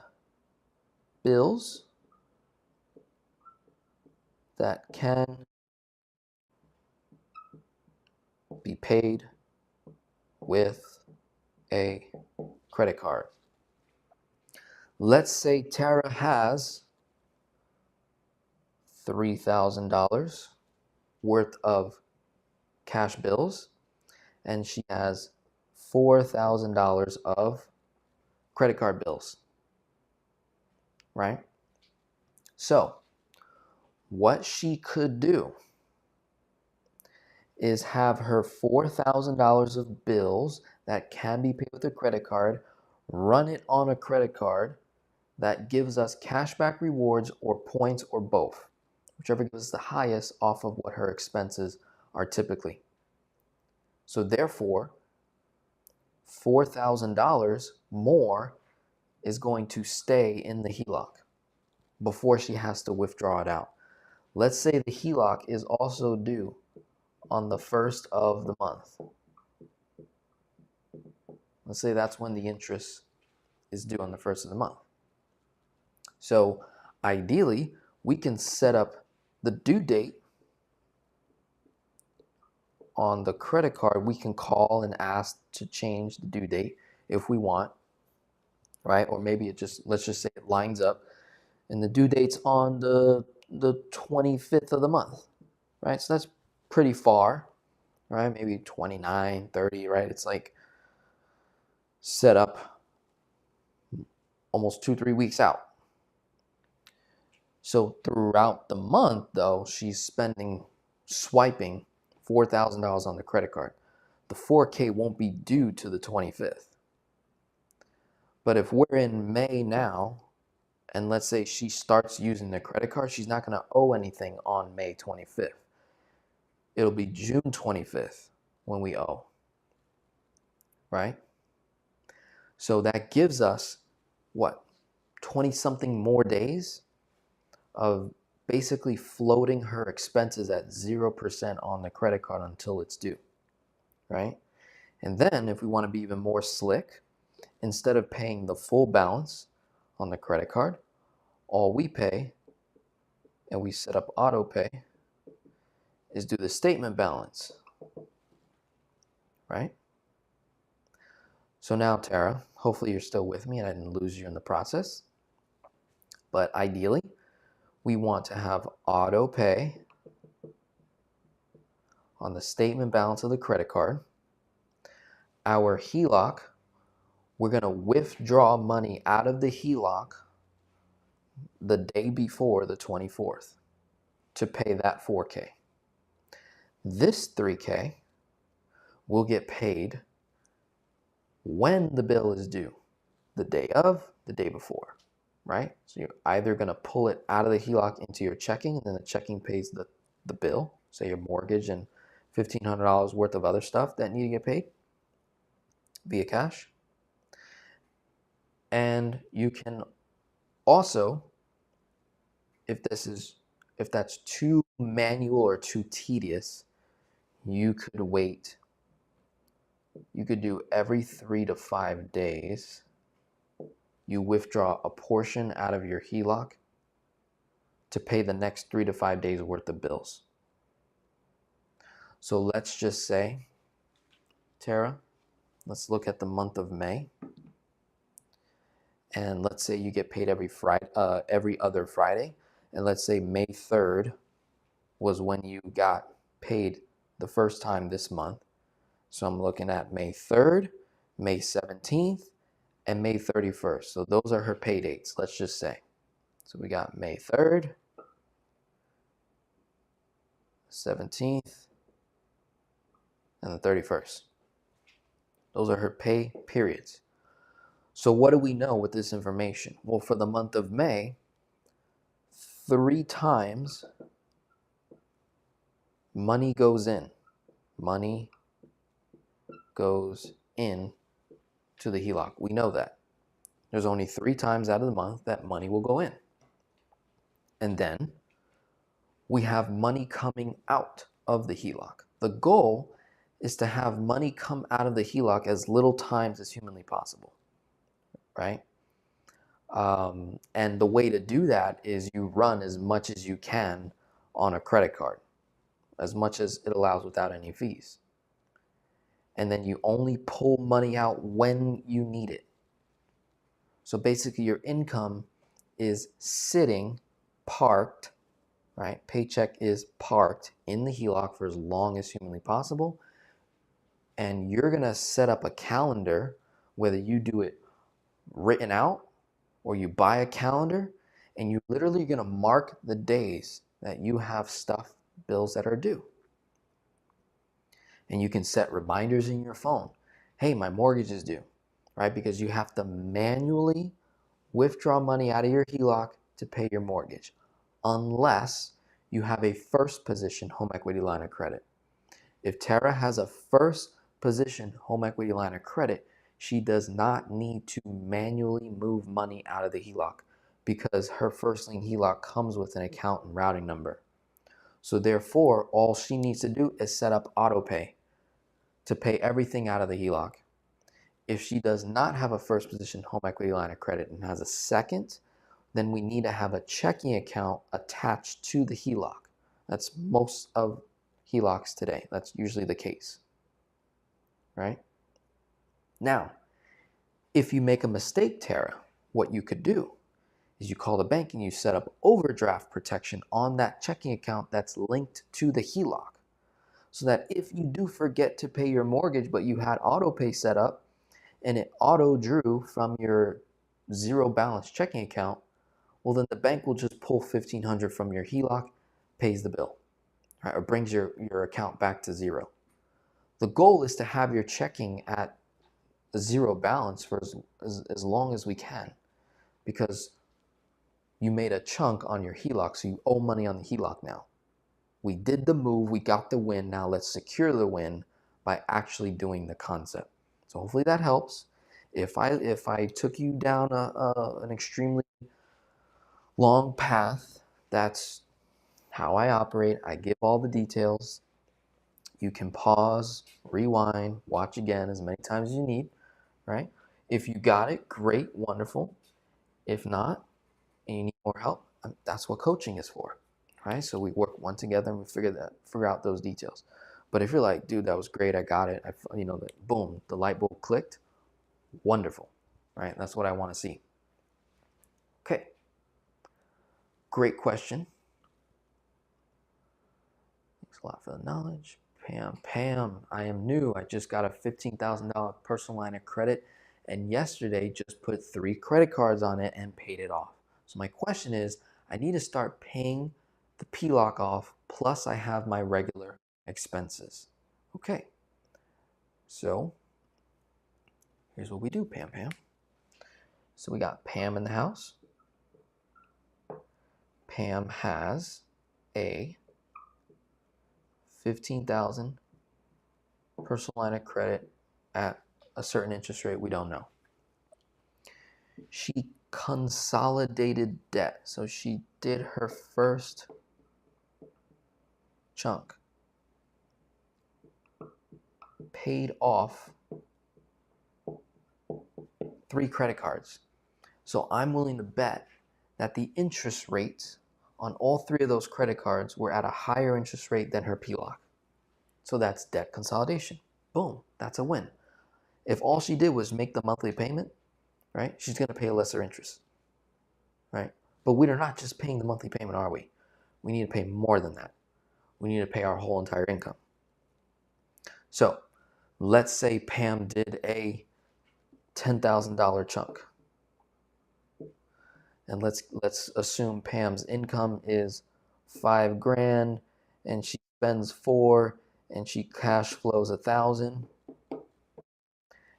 bills that can be paid with a credit card. Let's say Tara has $3,000 worth of cash bills, and she has $4,000 of credit card bills, right? So what she could do is have her $4,000 of bills that can be paid with a credit card, run it on a credit card that gives us cashback rewards or points or both, whichever gives us the highest off of what her expenses are typically. So therefore, $4,000 more is going to stay in the HELOC before she has to withdraw it out. Let's say the HELOC is also due on the first of the month. Let's say that's when the interest is due on the first of the month. So ideally, we can set up the due date on the credit card. We can call and ask to change the due date if we want, right? Or maybe it just, let's just say it lines up and the due date's on the 25th of the month, right? So that's pretty far, right? Maybe 29, 30, right? It's like set up almost 2-3 weeks out. So throughout the month, though, she's swiping $4,000 on the credit card. The $4K won't be due to the 25th. But if we're in May now, and let's say she starts using the credit card, she's not going to owe anything on May 25th. It'll be June 25th when we owe, right? So that gives us, what, 20-something more days of basically floating her expenses at 0% on the credit card until it's due, right? And then if we want to be even more slick, instead of paying the full balance on the credit card, all we pay, and we set up auto pay, is do the statement balance, right? So now, Tara, hopefully you're still with me and I didn't lose you in the process. But ideally, we want to have auto pay on the statement balance of the credit card. Our HELOC, we're going to withdraw money out of the HELOC the day before the 24th to pay that 4K. This 3K will get paid when the bill is due, the day of, the day before, right? So you're either going to pull it out of the HELOC into your checking, and then the checking pays the bill, say your mortgage and $1,500 worth of other stuff that need to get paid via cash. And you can also, if that's too manual or too tedious, you could wait. You could do every 3 to 5 days, you withdraw a portion out of your HELOC to pay the next 3 to 5 days worth of bills. So let's just say, Tara, let's look at the month of May. And let's say you get paid every other Friday. And let's say May 3rd was when you got paid the first time this month. So I'm looking at May 3rd, May 17th, and May 31st. So those are her pay dates, let's just say. So we got May 3rd, 17th, and the 31st. Those are her pay periods. So what do we know with this information? Well, for the month of May, 3 times money goes in. Money goes in to the HELOC. We know that. There's only 3 times out of the month that money will go in. And then we have money coming out of the HELOC. The goal is to have money come out of the HELOC as little times as humanly possible, right? And the way to do that is you run as much as you can on a credit card, as much as it allows without any fees. And then you only pull money out when you need it. So basically your income is sitting, parked, right? Paycheck is parked in the HELOC for as long as humanly possible. And you're gonna set up a calendar, whether you do it written out or you buy a calendar, and you're literally gonna mark the days that you have bills that are due. And you can set reminders in your phone. Hey, my mortgage is due, right? Because you have to manually withdraw money out of your HELOC to pay your mortgage, unless you have a first position home equity line of credit. If Tara has a first position home equity line of credit, she does not need to manually move money out of the HELOC because her first lien HELOC comes with an account and routing number. So therefore, all she needs to do is set up auto pay to pay everything out of the HELOC. If she does not have a first position home equity line of credit and has a second, then we need to have a checking account attached to the HELOC. That's most of HELOCs today. That's usually the case, right? Now, if you make a mistake, Tara, what you could do is you call the bank and you set up overdraft protection on that checking account that's linked to the HELOC. So that if you do forget to pay your mortgage, but you had auto pay set up and it auto drew from your zero balance checking account, well, then the bank will just pull $1,500 from your HELOC, pays the bill, right, or brings your account back to zero. The goal is to have your checking at a zero balance for as long as we can, because you made a chunk on your HELOC, so you owe money on the HELOC now. We did the move, we got the win, now let's secure the win by actually doing the concept. So hopefully that helps. If I took you down an extremely long path, that's how I operate. I give all the details. You can pause, rewind, watch again as many times as you need, right? If you got it, great, wonderful. If not, and you need more help, that's what coaching is for, right? So we work one together and we figure out those details. But if you're like, dude, that was great, I got it, boom, the light bulb clicked, wonderful, right? That's what I want to see. Okay, great question. Thanks a lot for the knowledge. Pam, I am new. I just got a $15,000 personal line of credit and yesterday just put 3 credit cards on it and paid it off. So my question is, I need to start paying the PLOC off, plus I have my regular expenses. Okay, so here's what we do, Pam. So we got Pam in the house. Pam has a $15,000 personal line of credit at a certain interest rate we don't know. She consolidated debt. So she did her first chunk, paid off 3 credit cards. So I'm willing to bet that the interest rate on all 3 of those credit cards were at a higher interest rate than her PLOC. So that's debt consolidation. Boom, that's a win. If all she did was make the monthly payment, right, she's going to pay a lesser interest, right? But we're not just paying the monthly payment, are we? We need to pay more than that. We need to pay our whole entire income. So let's say Pam did a $10,000 chunk. And let's assume Pam's income is $5,000 and she spends $4,000 and she cash flows $1,000.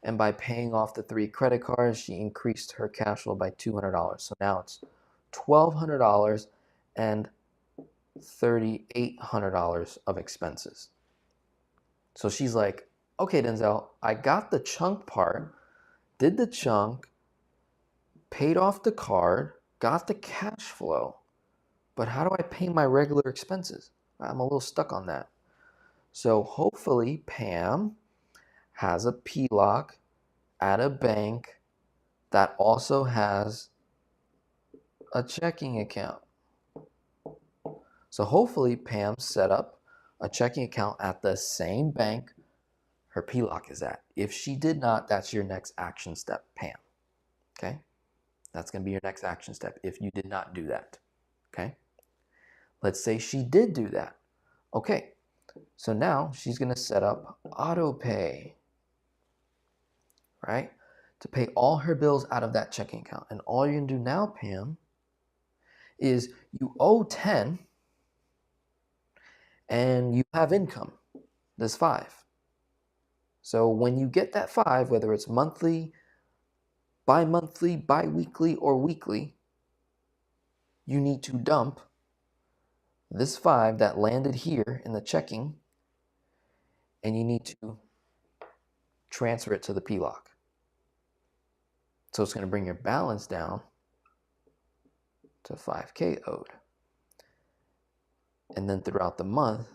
And by paying off the 3 credit cards, she increased her cash flow by $200. So now it's $1,200 and $3,800 of expenses. So she's like, okay, Denzel, I got the chunk part, did the chunk, paid off the card, got the cash flow, but how do I pay my regular expenses? I'm a little stuck on that. So hopefully Pam has a PLOC at a bank that also has a checking account. So hopefully Pam set up a checking account at the same bank her PLOC is at. If she did not, that's your next action step, Pam. Okay? That's going to be your next action step if you did not do that. Okay? Let's say she did do that. Okay. So now she's going to set up auto pay, right? To pay all her bills out of that checking account. And all you're going to do now, Pam, is you owe 10 and you have income. There's 5. So when you get that 5, whether it's monthly, bi-monthly, bi-weekly, or weekly, you need to dump this 5 that landed here in the checking, and you need to transfer it to the PLOC. So it's going to bring your balance down to $5,000 owed. And then throughout the month,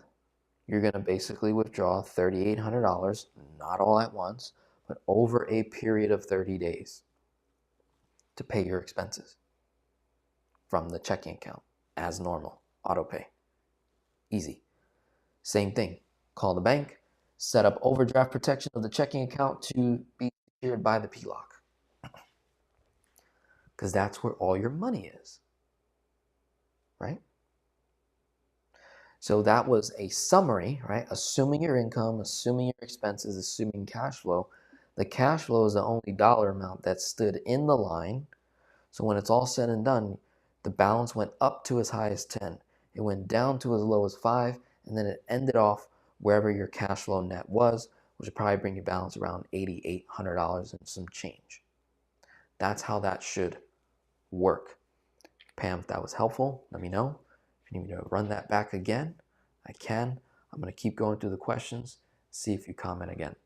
you're going to basically withdraw $3,800, not all at once, but over a period of 30 days to pay your expenses from the checking account as normal, auto pay. Easy. Same thing. Call the bank, set up overdraft protection of the checking account to be secured by the PLOC. Because that's where all your money is, right? So that was a summary, right? Assuming your income, assuming your expenses, assuming cash flow. The cash flow is the only dollar amount that stood in the line. So when it's all said and done, the balance went up to as high as 10. It went down to as low as 5, and then it ended off wherever your cash flow net was, which would probably bring your balance around $8,800 and some change. That's how that should work. Pam, if that was helpful, let me know. If you need me to run that back again, I can. I'm going to keep going through the questions, see if you comment again.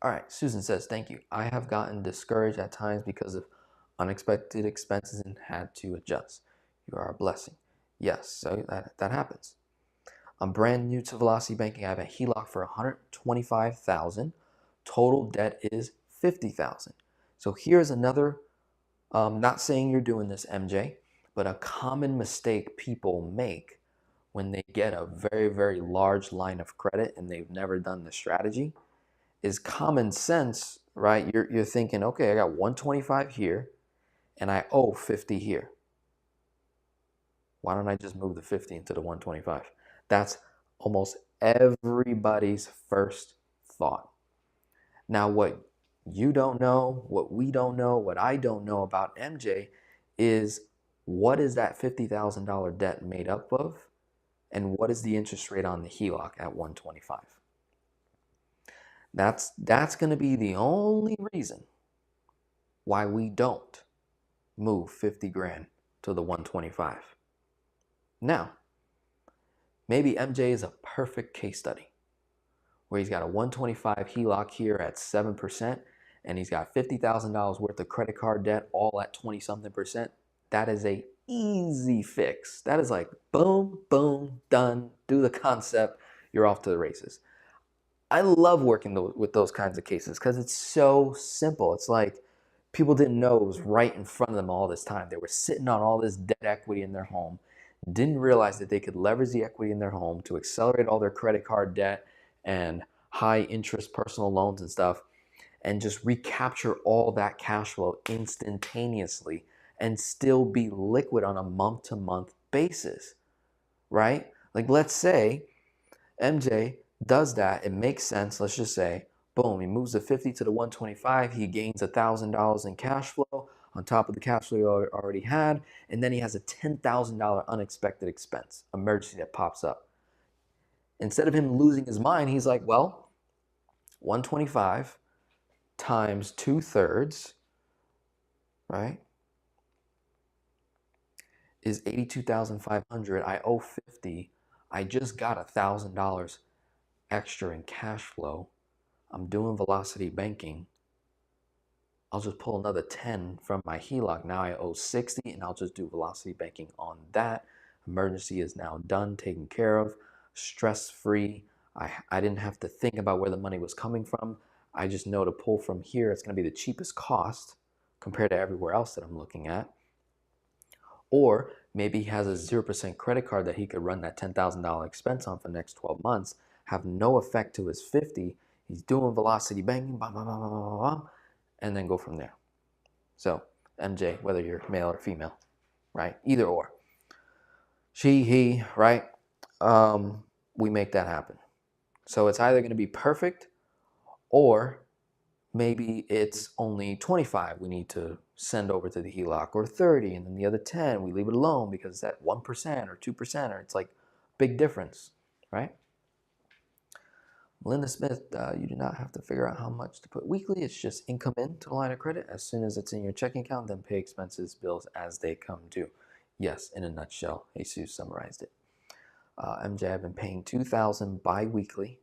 All right, Susan says, thank you. I have gotten discouraged at times because of unexpected expenses and had to adjust. You are a blessing. Yes, so that happens. I'm brand new to Velocity Banking. I have a HELOC for $125,000. Total debt is $50,000. So here's another, not saying you're doing this, MJ, but a common mistake people make when they get a very, very large line of credit and they've never done the strategy is common sense, right? You're thinking, okay, I got 125 here and I owe 50 here. Why don't I just move the 50 into the 125? That's almost everybody's first thought. Now, what you don't know, what we don't know, what I don't know about MJ is what is that $50,000 debt made up of and what is the interest rate on the HELOC at 125? That's going to be the only reason why we don't move 50 grand to the 125. Now, maybe MJ is a perfect case study where he's got a 125 HELOC here at 7% and he's got $50,000 worth of credit card debt all at 20-something%. That is a easy fix. That is like boom, boom, done. Do the concept. You're off to the races. I love working with those kinds of cases because it's so simple. It's like People didn't know it was right in front of them all this time. They were sitting on all this debt equity in their home, didn't realize that they could leverage the equity in their home to accelerate all their credit card debt and high interest personal loans and stuff, and just recapture all that cash flow instantaneously and still be liquid on a month-to-month basis, right? Like, let's say MJ does that. It makes sense. Let's just say, boom, he moves the 50 to the 125. He gains $1,000 in cash flow on top of the cash flow he already had. And then he has a $10,000 unexpected expense, emergency that pops up. Instead of him losing his mind, he's like, well, 125 times 2/3, right, is 82,500. I owe 50. I just got $1,000 extra in cash flow. I'm doing velocity banking. I'll just pull another 10 from my HELOC. Now I owe 60 and I'll just do velocity banking on that. Emergency is now done, taken care of, stress-free. I didn't have to think about where the money was coming from. I just know to pull from here. It's going to be the cheapest cost compared to everywhere else that I'm looking at. Or maybe he has a 0% credit card that he could run that $10,000 expense on for the next 12 months, have no effect to his 50. He's doing velocity banking, blah, blah, blah, blah, blah, blah, and then go from there. So MJ, whether you're male or female, right? Either or. She, he, right? We make that happen. So it's either going to be perfect, or maybe it's only 25 we need to send over to the HELOC, or 30, and then the other 10 we leave it alone because that 1% or 2%, or it's like big difference, right? Linda Smith, you do not have to figure out how much to put weekly. It's just income into the line of credit. As soon as it's in your checking account, then pay expenses, bills as they come due. Yes, in a nutshell, Jesus summarized it. MJ, I've been paying $2,000 bi-weekly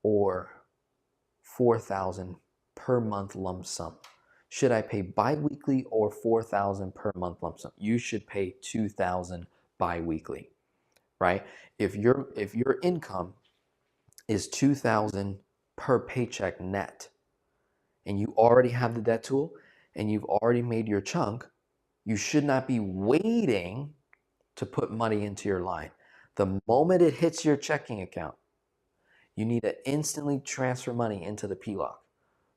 or $4,000 per month lump sum. Should I pay bi-weekly or $4,000 per month lump sum? You should pay $2,000 bi-weekly, right? If your income is $2,000 per paycheck net, and you already have the debt tool and you've already made your chunk, you should not be waiting to put money into your line. The moment it hits your checking account, you need to instantly transfer money into the HELOC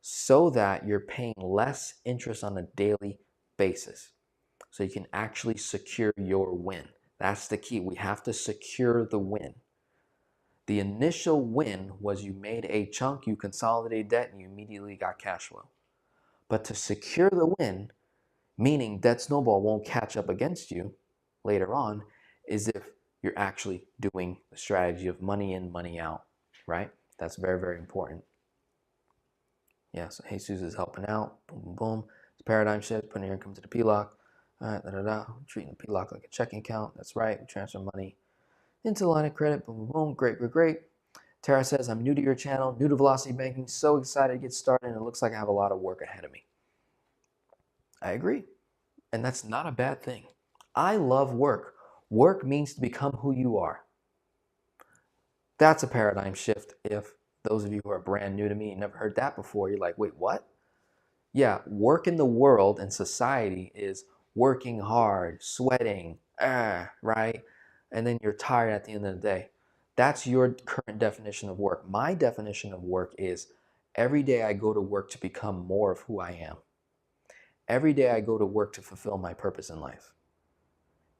so that you're paying less interest on a daily basis. So you can actually secure your win. That's the key. We have to secure the win. The initial win was you made a chunk, you consolidated debt, and you immediately got cash flow. But to secure the win, meaning debt snowball won't catch up against you later on, is if you're actually doing the strategy of money in, money out, right? That's very, very important. Yeah, so Jesus is helping out. Boom, boom, boom. It's paradigm shift, putting your income to the HELOC. All right, treating the HELOC like a checking account. That's right. We transfer money into the line of credit. Boom, boom, boom. Great, great, great. Tara says, I'm new to your channel, new to velocity banking. So excited to get started, and it looks like I have a lot of work ahead of me. I agree. And that's not a bad thing. I love work. Work means to become who you are. That's a paradigm shift. If those of you who are brand new to me and never heard that before, you're like, wait, what? Yeah, work in the world and society is working hard, sweating, right? And then you're tired at the end of the day. That's your current definition of work. My definition of work is every day I go to work to become more of who I am. Every day I go to work to fulfill my purpose in life.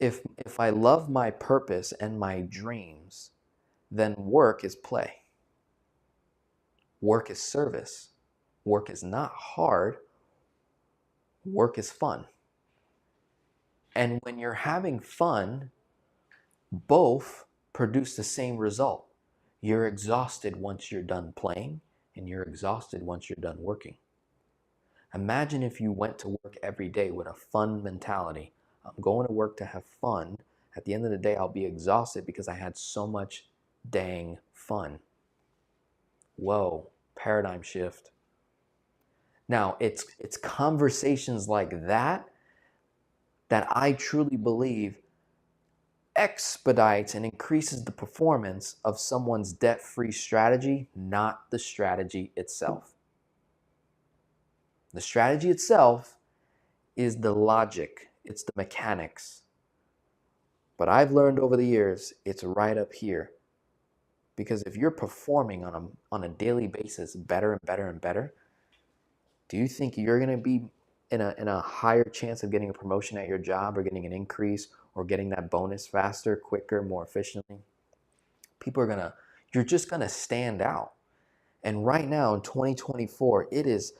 If I love my purpose and my dreams, then work is play. Work is service. Work is not hard. Work is fun. And when you're having fun, both produce the same result. You're exhausted once you're done playing, and you're exhausted once you're done working. Imagine if you went to work every day with a fun mentality. I'm going to work to have fun. At the end of the day, I'll be exhausted because I had so much dang fun. Whoa, paradigm shift. Now, it's conversations like that I truly believe expedites and increases the performance of someone's debt-free strategy, not the strategy itself. The strategy itself is the logic, it's the mechanics. But I've learned over the years, it's right up here. Because if you're performing on a daily basis better and better and better, do you think you're going to be in a higher chance of getting a promotion at your job or getting an increase or getting that bonus faster, quicker, more efficiently? You're just going to stand out. And right now in 2024, it is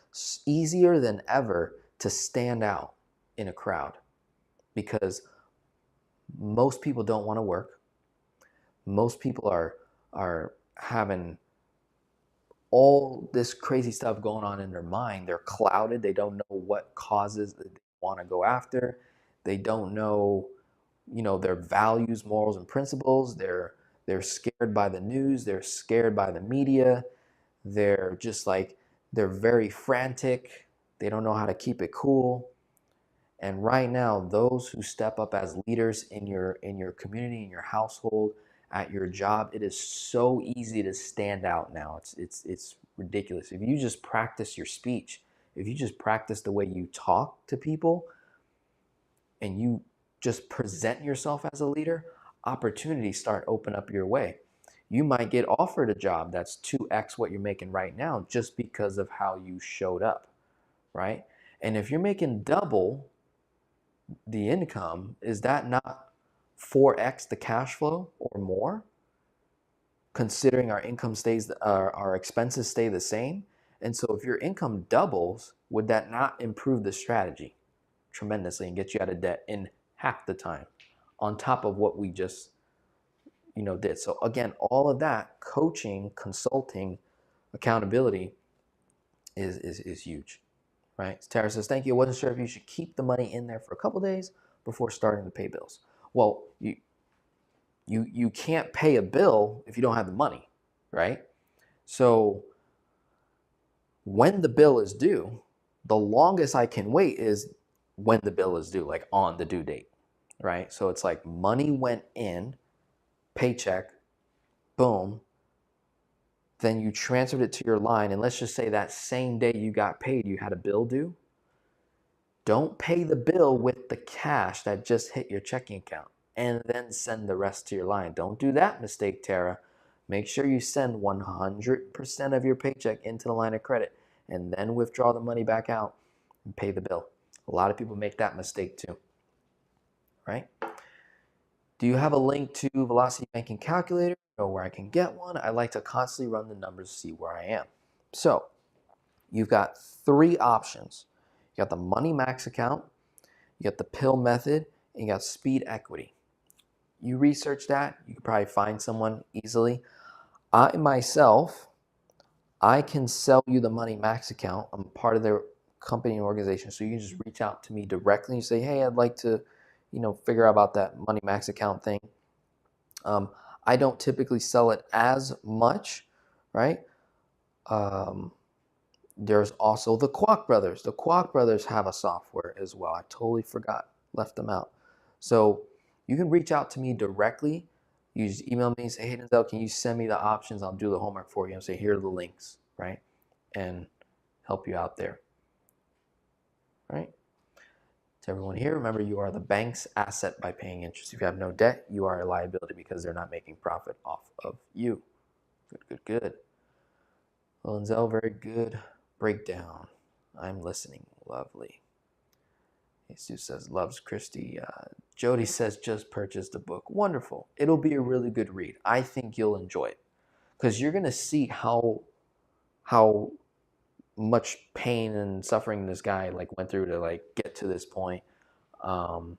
easier than ever to stand out in a crowd because most people don't want to work. Most people are having all this crazy stuff going on in their mind. They're clouded. They don't know what causes that they want to go after. They don't know, their values, morals, and principles. They're scared by the news. They're scared by the media. They're just like, they're very frantic. They don't know how to keep it cool. And right now, those who step up as leaders in your community, in your household, at your job, it is so easy to stand out now. It's ridiculous. If you just practice your speech, if you just practice the way you talk to people, and you just present yourself as a leader, opportunities start open up your way. You might get offered a job that's 2x what you're making right now just because of how you showed up, right? And if you're making double the income, is that not 4x the cash flow or more? Considering our income stays, our expenses stay the same. And so if your income doubles, would that not improve the strategy tremendously and get you out of debt in half the time on top of what we just, did? So again, all of that coaching, consulting, accountability is huge, right? Tara says, thank you. I wasn't sure if you should keep the money in there for a couple days before starting to pay bills. Well, you can't pay a bill if you don't have the money, right? So when the bill is due, the longest I can wait is when the bill is due, like on the due date, right? So it's like money went in, paycheck, boom, then you transferred it to your line, and let's just say that same day you got paid, you had a bill due. Don't pay the bill with the cash that just hit your checking account and then send the rest to your line. Don't do that mistake, Tara. Make sure you send 100% of your paycheck into the line of credit and then withdraw the money back out and pay the bill. A lot of people make that mistake too, right? Do you have a link to Velocity Banking Calculator or where I can get one? I like to constantly run the numbers to see where I am. So you've got 3 options. You got the Money Max account, you got the pill method, and you got speed equity. You research that, you can probably find someone easily. I myself, I can sell you the Money Max account. I'm part of their company and organization, so you can just reach out to me directly and say, hey, I'd like to, figure out about that Money Max account thing. I don't typically sell it as much, right? There's also the Kwok brothers. The Kwok brothers have a software as well. I totally forgot, left them out. So you can reach out to me directly. You just email me and say, hey, Denzel, can you send me the options? I'll do the homework for you and say, here are the links, right? And help you out there, right? To everyone here, remember, you are the bank's asset by paying interest. If you have no debt, you are a liability because they're not making profit off of you. Good. Well, Denzel, very good breakdown. I'm listening. Lovely. Jesus says, loves Christy. Jody says, just purchased the book. Wonderful. It'll be a really good read. I think you'll enjoy it because you're going to see how much pain and suffering this guy went through to get to this point. And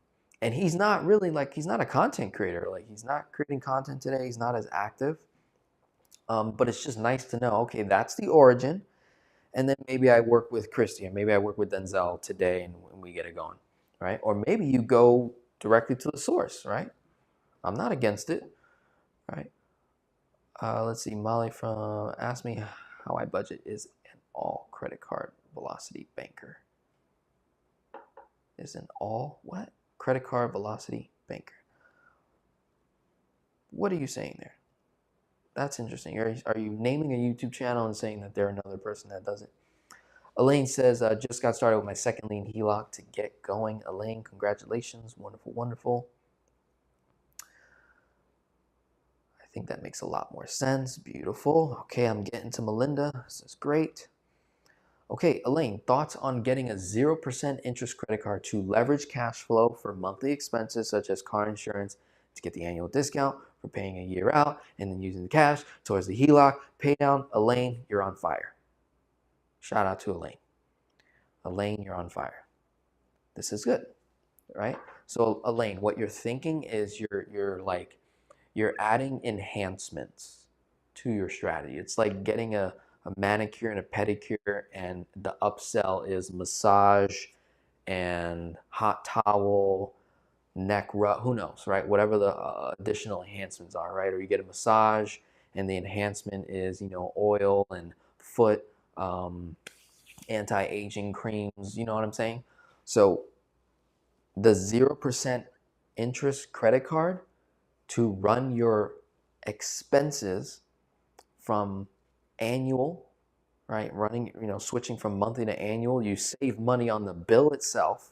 he's not really he's not a content creator. He's not creating content today. He's not as active. But it's just nice to know, okay, that's the origin. And then maybe I work with Christy, and maybe I work with Denzel today, and we get it going, right? Or maybe you go directly to the source, right? I'm not against it, right? Let's see. Molly from asked me how I budget is an all credit card velocity banker. Is an all what? Credit card velocity banker. What are you saying there? That's interesting. Are you naming a YouTube channel and saying that they're another person that does it? Elaine says, just got started with my second lien HELOC to get going. Elaine, congratulations. Wonderful, wonderful. I think that makes a lot more sense. Beautiful. Okay, I'm getting to Melinda. This is great. Okay, Elaine, thoughts on getting a 0% interest credit card to leverage cash flow for monthly expenses such as car insurance to get the annual discount for paying a year out and then using the cash towards the HELOC pay down. Elaine, you're on fire. Shout out to Elaine. Elaine, you're on fire. This is good, right? So Elaine, what you're thinking is you're adding enhancements to your strategy. It's like getting a manicure and a pedicure, and the upsell is massage and hot towel, neck rub, who knows, right? Whatever the additional enhancements are, right? Or you get a massage and the enhancement is, oil and foot anti-aging creams, you know what I'm saying? So the 0% interest credit card to run your expenses from annual, right? Running, switching from monthly to annual, you save money on the bill itself,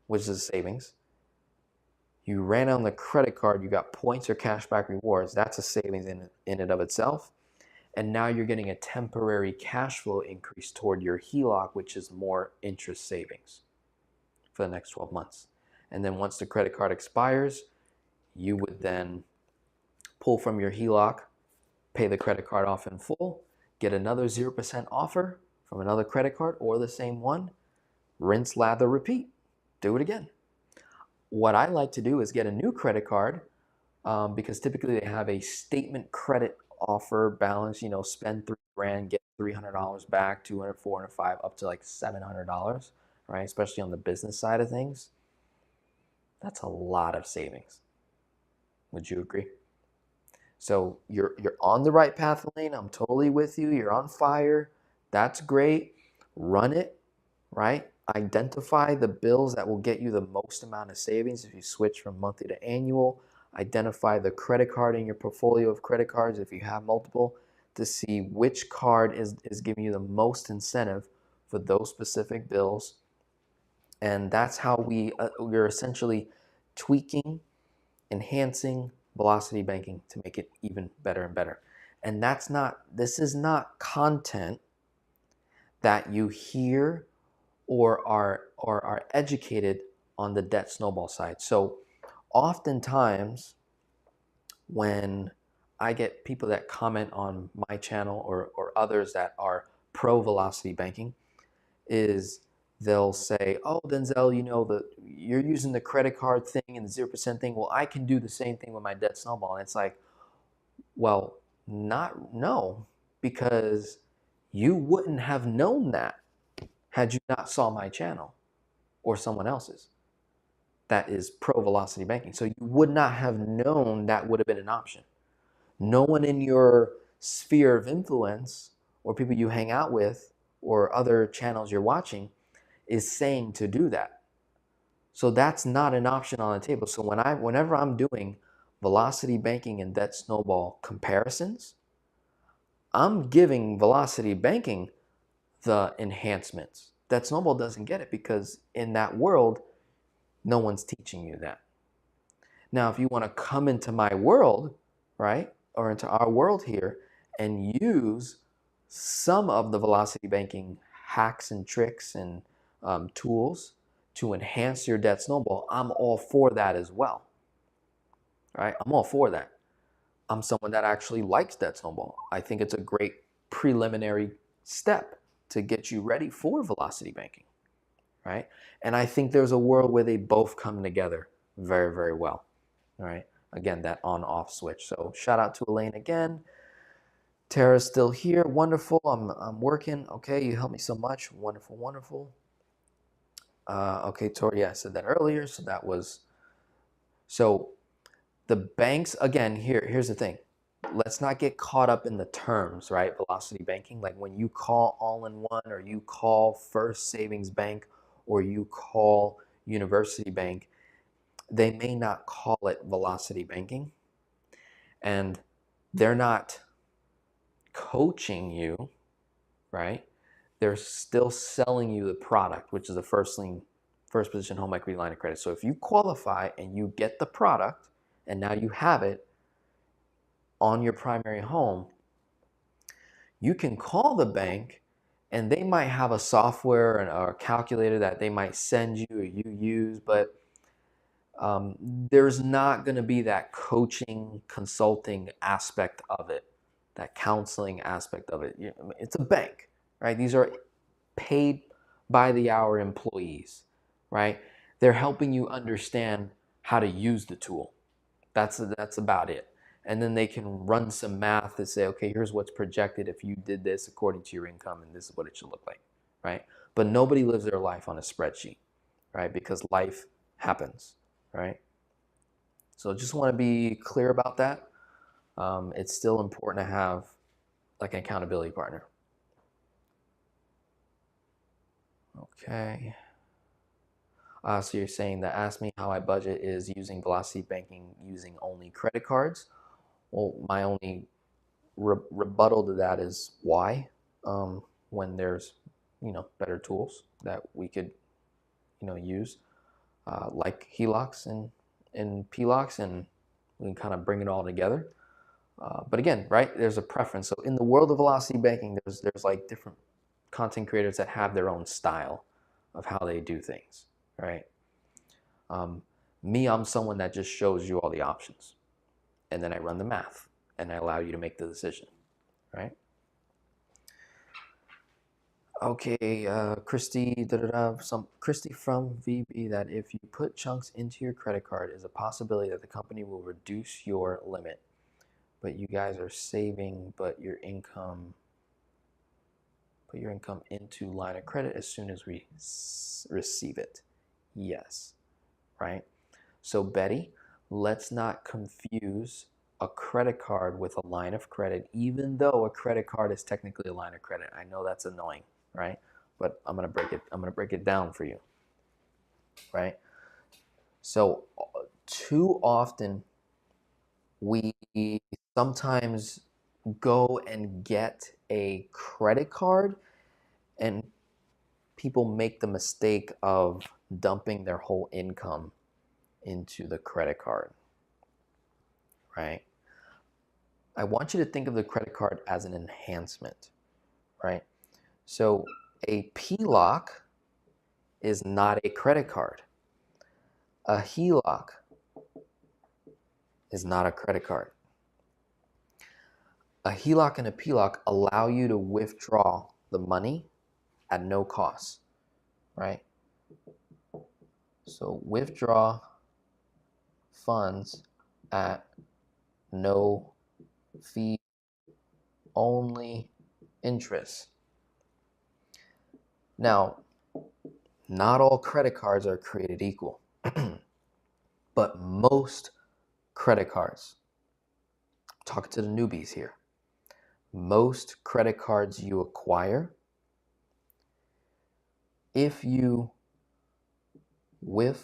which is savings. You ran on the credit card, you got points or cashback rewards. That's a savings in and of itself. And now you're getting a temporary cash flow increase toward your HELOC, which is more interest savings for the next 12 months. And then once the credit card expires, you would then pull from your HELOC, pay the credit card off in full, get another 0% offer from another credit card or the same one, rinse, lather, repeat. Do it again. What I like to do is get a new credit card because typically they have a statement credit offer balance, spend $3,000, get $300 back, $200, $400, $500, up to like $700, right? Especially on the business side of things. That's a lot of savings. Would you agree? So you're on the right path, Elaine. I'm totally with you. You're on fire. That's great. Run it, right? Identify the bills that will get you the most amount of savings if you switch from monthly to annual. Identify the credit card in your portfolio of credit cards if you have multiple to see which card is giving you the most incentive for those specific bills. And that's how we're essentially tweaking, enhancing velocity banking to make it even better and better. And this is not content that you hear or are educated on the debt snowball side. So oftentimes when I get people that comment on my channel or others that are pro velocity banking, is they'll say, "Oh, Denzel, you're using the credit card thing and the 0% thing. Well, I can do the same thing with my debt snowball." And it's like, well, no, because you wouldn't have known that had you not saw my channel or someone else's that is pro velocity banking. So you would not have known that would have been an option. No one in your sphere of influence or people you hang out with or other channels you're watching is saying to do that. So that's not an option on the table. So whenever I'm doing velocity banking and debt snowball comparisons, I'm giving velocity banking the enhancements. Debt snowball doesn't get it because in that world, no one's teaching you that. Now, if you want to come into my world, right, or into our world here and use some of the velocity banking hacks and tricks and tools to enhance your debt snowball, I'm all for that as well, right? I'm all for that. I'm someone that actually likes debt snowball. I think it's a great preliminary step to get you ready for velocity banking, right? And I think there's a world where they both come together very, very well, all right? Again, that on-off switch. So shout out to Elaine again. Tara's still here. Wonderful. I'm working. Okay, you helped me so much. Wonderful, wonderful. Okay, Tori, I said that earlier. So the banks, again, here's the thing. Let's not get caught up in the terms, right? Velocity banking. Like when you call All-in-One or you call First Savings Bank or you call University Bank, they may not call it velocity banking. And they're not coaching you, right? they're still selling you the product, which is a first position home equity line of credit. So if you qualify and you get the product and now you have it on your primary home, you can call the bank and they might have a software or a calculator that they might send you or you use, but there's not going to be that coaching, consulting aspect of it, that counseling aspect of it. It's a bank, right? These are paid by the hour employees, right? They're helping you understand how to use the tool. That's about it. And then they can run some math to say, okay, here's what's projected if you did this according to your income, and this is what it should look like, right? But nobody lives their life on a spreadsheet, right? Because life happens, right? So just want to be clear about that. It's still important to have like an accountability partner. Okay. So you're saying that ask me how I budget is using Velocity Banking using only credit cards. Well, my only rebuttal to that is why, when there's, better tools that we could, use, like HELOCs and PLOCs, and we can kind of bring it all together. But again, right, there's a preference. So in the world of Velocity Banking, there's like different content creators that have their own style of how they do things, right? I'm someone that just shows you all the options, and then I run the math, and I allow you to make the decision, right? Okay, Christy, Christy from VB, that if you put chunks into your credit card, is a possibility that the company will reduce your limit, but you guys are saving, put your income into line of credit as soon as we receive it. Yes, right? So Betty, let's not confuse a credit card with a line of credit, even though a credit card is technically a line of credit. I know that's annoying, right? But I'm gonna break it down for you, right? So too often we sometimes go and get a credit card, and people make the mistake of dumping their whole income into the credit card, right? I want you to think of the credit card as an enhancement, right? So a PLOC is not a credit card. A HELOC is not a credit card. A HELOC and a PLOC allow you to withdraw the money at no cost, right? So withdraw funds at no fee, only interest. Now, not all credit cards are created equal, but most credit cards, talk to the newbies here, most credit cards you acquire, if you withdraw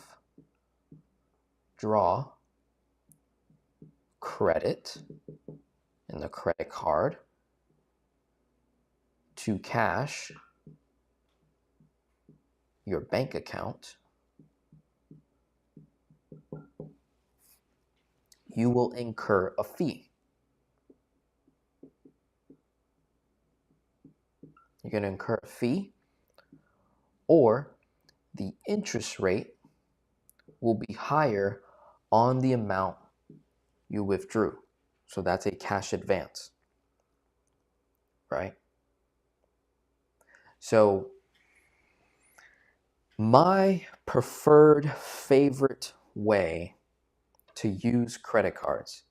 credit in the credit card to cash your bank account, you will incur a fee. You're going to incur a fee, or the interest rate will be higher on the amount you withdrew. So that's a cash advance, right? So my preferred favorite way to use credit cards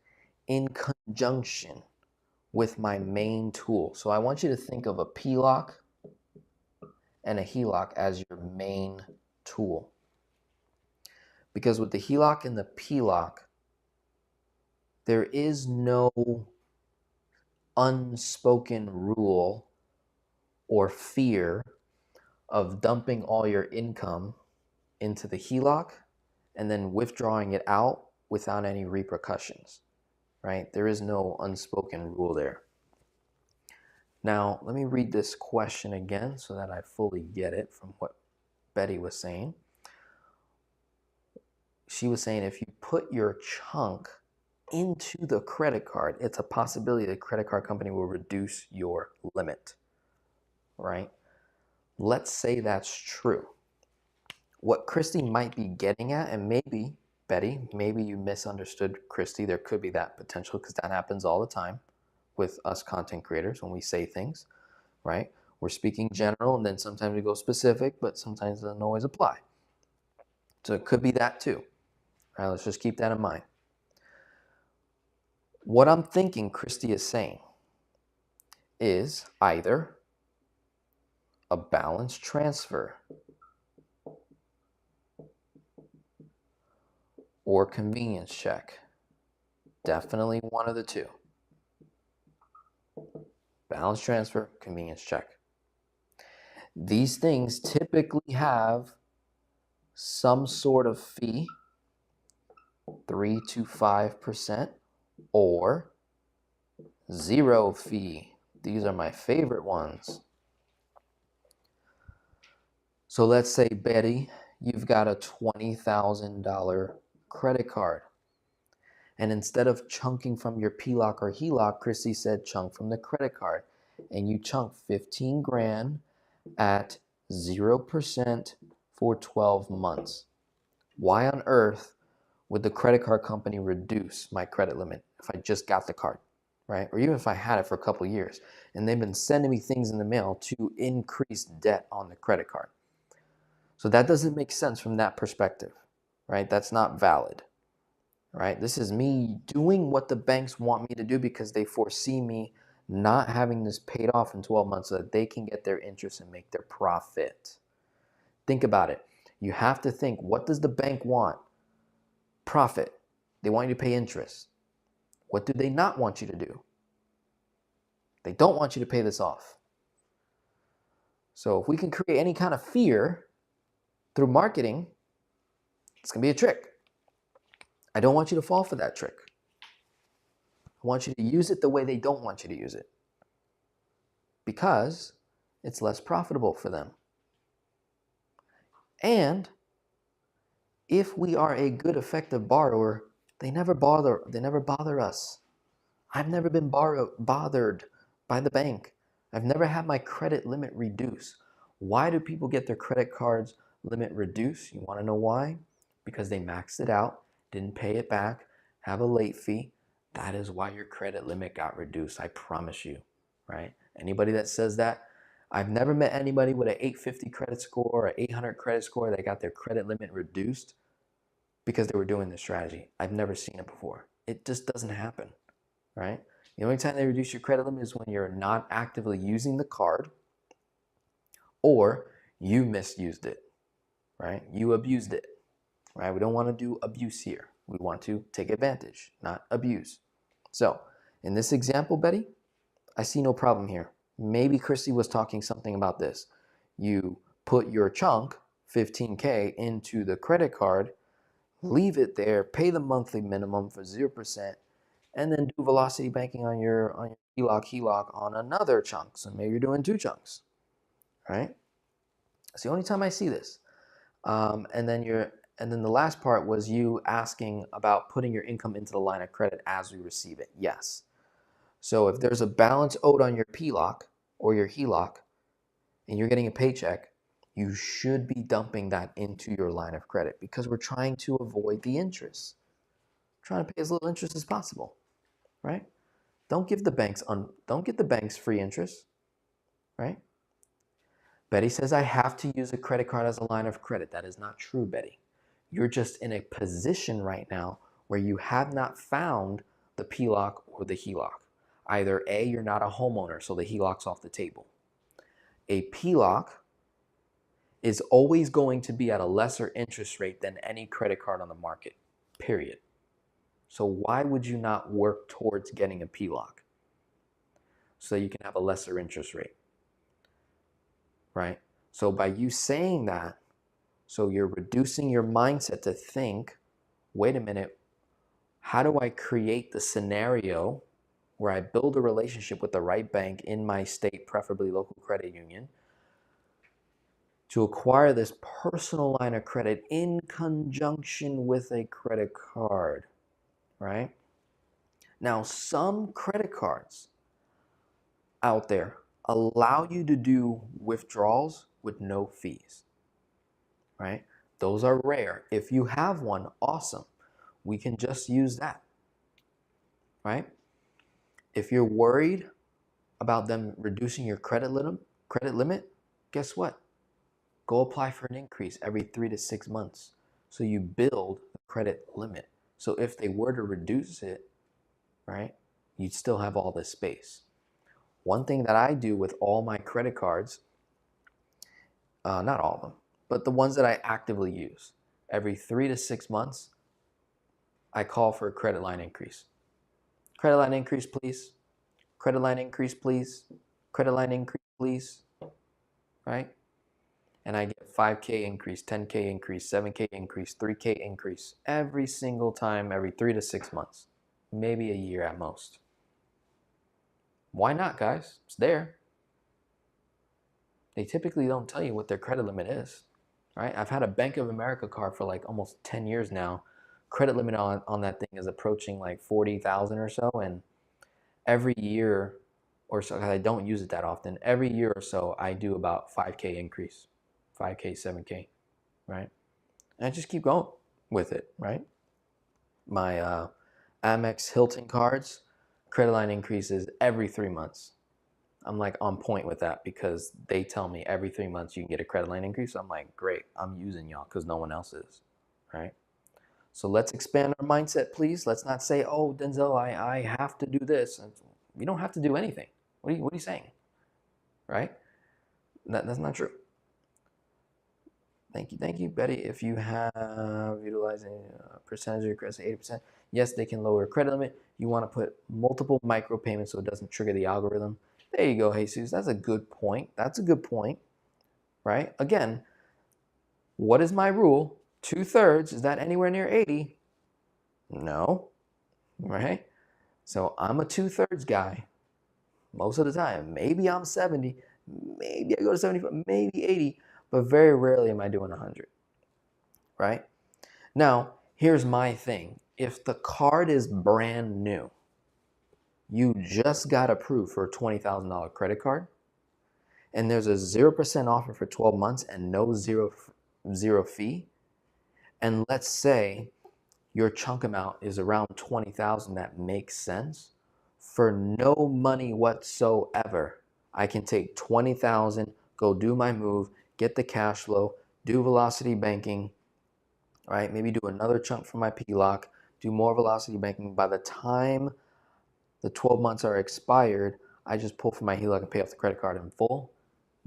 in conjunction with my main tool. So I want you to think of a PLOC and a HELOC as your main tool. Because with the HELOC and the PLOC, there is no unspoken rule or fear of dumping all your income into the HELOC and then withdrawing it out without any repercussions, right? There is no unspoken rule there. Now, let me read this question again so that I fully get it from what Betty was saying. She was saying if you put your chunk into the credit card, it's a possibility the credit card company will reduce your limit, right? Let's say that's true. What Christy might be getting at, and maybe, Betty, maybe you misunderstood Christy. There could be that potential because that happens all the time with us content creators when we say things, right? We're speaking general and then sometimes we go specific, but sometimes it doesn't always apply. So it could be that too. All right, let's just keep that in mind. What I'm thinking Christy is saying is either a balance transfer or convenience check. Definitely one of the two. Balance transfer, convenience check. These things typically have some sort of fee, 3 to 5%, or zero fee. These are my favorite ones. So let's say, Betty, you've got a $20,000 credit card. And instead of chunking from your PLOC or HELOC, Chrissy said chunk from the credit card. And you chunk 15 grand at 0% for 12 months. Why on earth would the credit card company reduce my credit limit if I just got the card, right? Or even if I had it for a couple of years and they've been sending me things in the mail to increase debt on the credit card. So that doesn't make sense from that perspective, right? That's not valid, right? This is me doing what the banks want me to do because they foresee me not having this paid off in 12 months so that they can get their interest and make their profit. Think about it. You have to think, what does the bank want? Profit. They want you to pay interest. What do they not want you to do? They don't want you to pay this off. So if we can create any kind of fear through marketing, it's going to be a trick. I don't want you to fall for that trick. I want you to use it the way they don't want you to use it because it's less profitable for them. And if we are a good, effective borrower, they never bother us. I've never been bothered by the bank. I've never had my credit limit reduced. Why do people get their credit cards limit reduced? You want to know why? Because they maxed it out, didn't pay it back, have a late fee. That is why your credit limit got reduced. I promise you, right? Anybody that says that, I've never met anybody with an 850 credit score or an 800 credit score that got their credit limit reduced because they were doing this strategy. I've never seen it before. It just doesn't happen, right? The only time they reduce your credit limit is when you're not actively using the card or you misused it, right? You abused it, right? We don't want to do abuse here. We want to take advantage, not abuse. So in this example, Betty, I see no problem here. Maybe Christy was talking something about this. You put your chunk, 15K, into the credit card, leave it there, pay the monthly minimum for 0%, and then do velocity banking on your HELOC on another chunk. So maybe you're doing 2 chunks, right? It's the only time I see this. And then the last part was you asking about putting your income into the line of credit as we receive it. Yes. So if there's a balance owed on your PLOC or your HELOC and you're getting a paycheck, you should be dumping that into your line of credit because we're trying to avoid the interest. We're trying to pay as little interest as possible, right? Don't give the banks free interest, right? Betty says I have to use a credit card as a line of credit. That is not true, Betty. You're just in a position right now where you have not found the PLOC or the HELOC. Either A, you're not a homeowner, so the HELOC's off the table. A PLOC is always going to be at a lesser interest rate than any credit card on the market, period. So why would you not work towards getting a PLOC so you can have a lesser interest rate, right? So by you saying that, so you're reducing your mindset to think, wait a minute, how do I create the scenario where I build a relationship with the right bank in my state, preferably local credit union, to acquire this personal line of credit in conjunction with a credit card, right? Now, some credit cards out there allow you to do withdrawals with no fees, right? Those are rare. If you have one, awesome. We can just use that, right? If you're worried about them reducing your credit limit, guess what? Go apply for an increase every 3 to 6 months. So you build the credit limit. So if they were to reduce it, right, you'd still have all this space. One thing that I do with all my credit cards, not all of them, but the ones that I actively use, every 3 to 6 months, I call for a credit line increase. Credit line increase, please. Credit line increase, please. Credit line increase, please. Right? And I get 5K increase, 10K increase, 7K increase, 3K increase every single time, every 3 to 6 months, maybe a year at most. Why not, guys? It's there. They typically don't tell you what their credit limit is, right? I've had a Bank of America card for like almost 10 years now. Credit limit on that thing is approaching like 40,000 or so, and every year or so, because I don't use it that often, every year or so I do about 5K increase, 5K, 7K, right? And I just keep going with it, right? My Amex Hilton cards, credit line increases every 3 months. I'm like on point with that because they tell me every 3 months you can get a credit line increase. So I'm like, great, I'm using y'all because no one else is, right? So let's expand our mindset, please. Let's not say, oh, Denzel, I have to do this. You don't have to do anything. What are you saying, right? That's not true. Thank you, Betty. If you have utilizing a percentage of your credit, 80%, yes, they can lower your credit limit. You want to put multiple micro payments so it doesn't trigger the algorithm. There you go, Jesus. That's a good point. That's a good point, right? Again, what is my rule? 2/3. Is that anywhere near 80? No, right? So I'm a 2/3 guy most of the time. Maybe I'm 70, maybe I go to 75, maybe 80, but very rarely am I doing 100, right? Now, here's my thing. If the card is brand new, you just got approved for a $20,000 credit card, and there's a 0% offer for 12 months and no zero fee, and let's say your chunk amount is around 20,000, that makes sense. For no money whatsoever, I can take 20,000, go do my move, get the cash flow, do velocity banking, right? Maybe do another chunk for my HELOC, do more velocity banking. By the time the 12 months are expired, I just pull from my HELOC and pay off the credit card in full.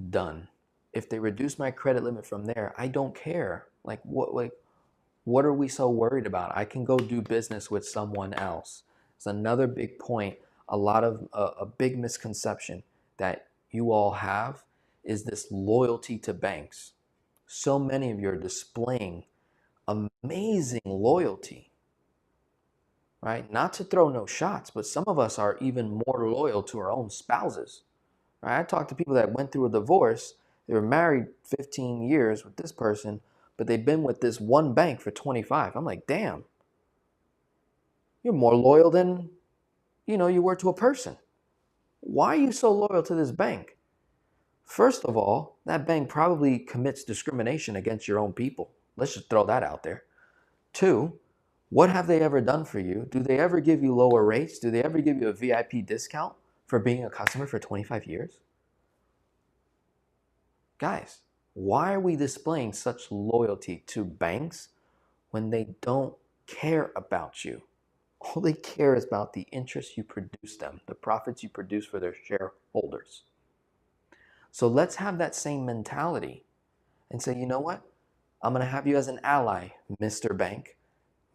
Done. If they reduce my credit limit from there, I don't care. What are we so worried about? I can go do business with someone else. It's another big point. A big misconception that you all have is this loyalty to banks. So many of you are displaying amazing loyalty, right? Not to throw no shots, but some of us are even more loyal to our own spouses, right? I talk to people that went through a divorce. They were married 15 years with this person, but they've been with this one bank for 25. I'm like, damn, you're more loyal than, you were to a person. Why are you so loyal to this bank? First of all, that bank probably commits discrimination against your own people. Let's just throw that out there. 2, what have they ever done for you? Do they ever give you lower rates? Do they ever give you a VIP discount for being a customer for 25 years? Guys, why are we displaying such loyalty to banks when they don't care about you? All they care is about the interest you produce them, the profits you produce for their shareholders. So let's have that same mentality and say, you know what? I'm going to have you as an ally, Mr. Bank,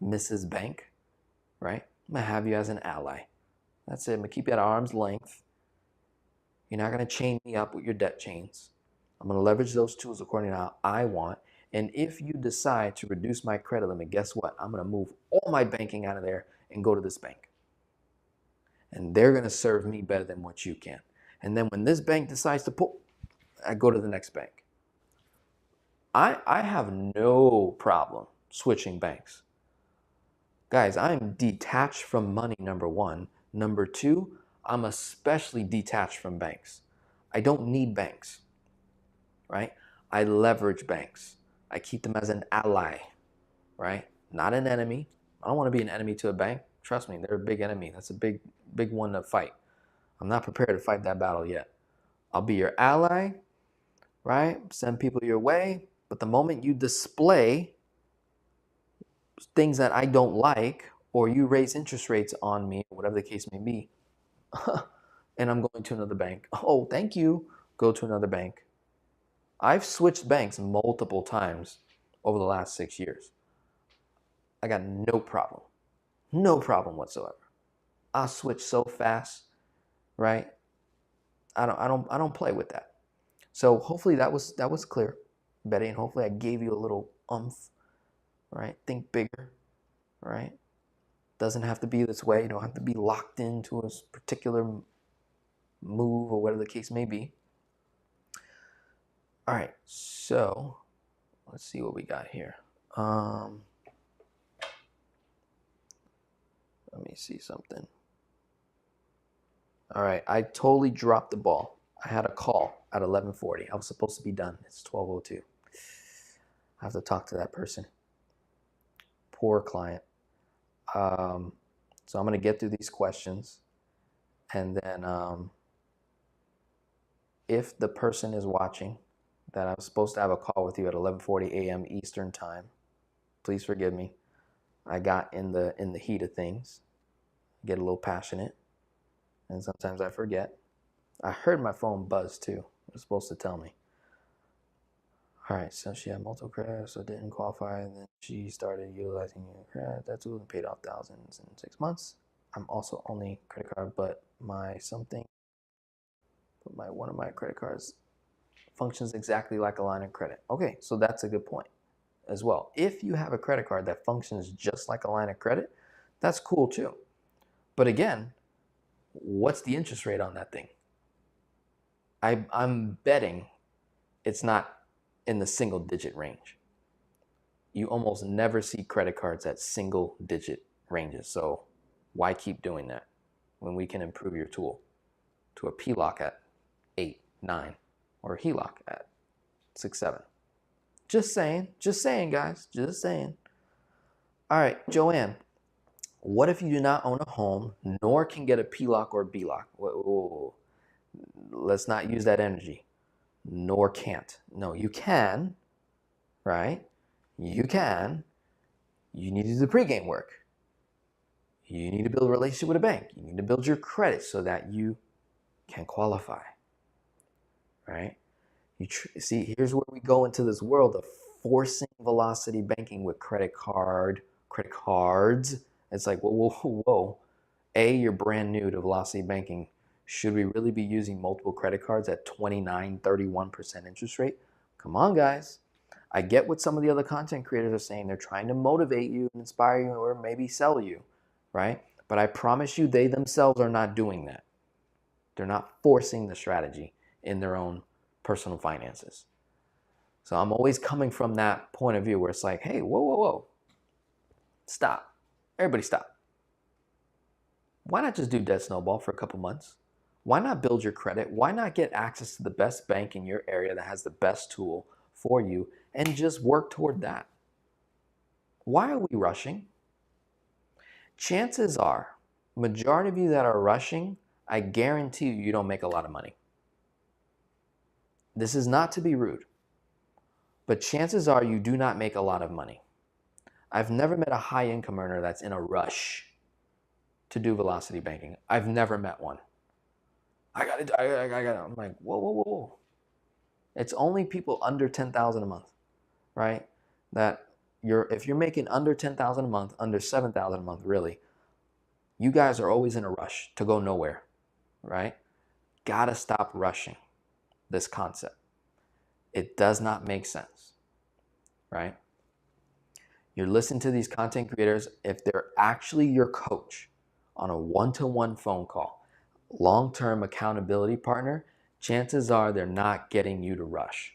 Mrs. Bank, right? I'm going to have you as an ally. That's it. I'm going to keep you at arm's length. You're not going to chain me up with your debt chains. I'm going to leverage those tools according to how I want. And if you decide to reduce my credit limit, guess what? I'm going to move all my banking out of there and go to this bank. and they're going to serve me better than what you can. And then when this bank decides to pull, I go to the next bank. I have no problem switching banks. Guys, I'm detached from money, number one. Number two, I'm especially detached from banks. I don't need banks, right? I leverage banks. I keep them as an ally, right? Not an enemy. I don't want to be an enemy to a bank. Trust me, they're a big enemy. That's a big one to fight. I'm not prepared to fight that battle yet. I'll be your ally, right? Send people your way. But the moment you display things that I don't like, or you raise interest rates on me, whatever the case may be, and I'm going to another bank. Oh, thank you. Go to another bank. I've switched banks multiple times over the last 6 years. I got no problem. No problem whatsoever. I'll switch so fast, right? I don't play with that. So hopefully that was clear, Betty, and hopefully I gave you a little oomph, right? Think bigger, right? Doesn't have to be this way. You don't have to be locked into a particular move or whatever the case may be. All right, so let's see what we got here. Let me see something. All right, I totally dropped the ball. I had a call at 11:40. I was supposed to be done. It's 12:02. I have to talk to that person. Poor client. So I'm going to get through these questions, and then if the person is watching, that I was supposed to have a call with you at 11:40 a.m. Eastern time, please forgive me. I got in the heat of things, get a little passionate, and sometimes I forget. I heard my phone buzz too. It was supposed to tell me. All right, so she had multiple credits, so didn't qualify, and then she started utilizing that tool and paid off thousands in 6 months. I'm also only credit card, but one of my credit cards functions exactly like a line of credit. Okay, so that's a good point as well. If you have a credit card that functions just like a line of credit, that's cool too. But again, what's the interest rate on that thing? I'm betting it's not in the single digit range. You almost never see credit cards at single digit ranges. So why keep doing that when we can improve your tool to a PLOC at 8, 9, or a HELOC at 6, 7? Just saying, guys, just saying. All right, Joanne, what if you do not own a home nor can get a PLOC or BLOC? Whoa. Let's not use that energy. Nor can't. No, you can, right? You can. You need to do the pregame work. You need to build a relationship with a bank. You need to build your credit so that you can qualify, right? See, here's where we go into this world of forcing velocity banking with credit cards. It's like, whoa. You're brand new to velocity banking. Should we really be using multiple credit cards at 29, 31% interest rate? Come on, guys. I get what some of the other content creators are saying. They're trying to motivate you, inspire you, or maybe sell you, right? But I promise you, they themselves are not doing that. They're not forcing the strategy in their own personal finances. So I'm always coming from that point of view where it's like, hey, whoa. Stop. Everybody stop. Why not just do Debt Snowball for a couple months? Why not build your credit? Why not get access to the best bank in your area that has the best tool for you and just work toward that? Why are we rushing? Chances are, majority of you that are rushing, I guarantee you don't make a lot of money. This is not to be rude, but chances are you do not make a lot of money. I've never met a high income earner that's in a rush to do velocity banking. I've never met one. I got it. I'm like, whoa. It's only people under 10,000 a month, right? If you're making under 10,000 a month, under 7,000 a month, really, you guys are always in a rush to go nowhere, right? Gotta stop rushing this concept. It does not make sense, right? You're listening to these content creators. If they're actually your coach, on a one-to-one phone call, long-term accountability partner, chances are they're not getting you to rush.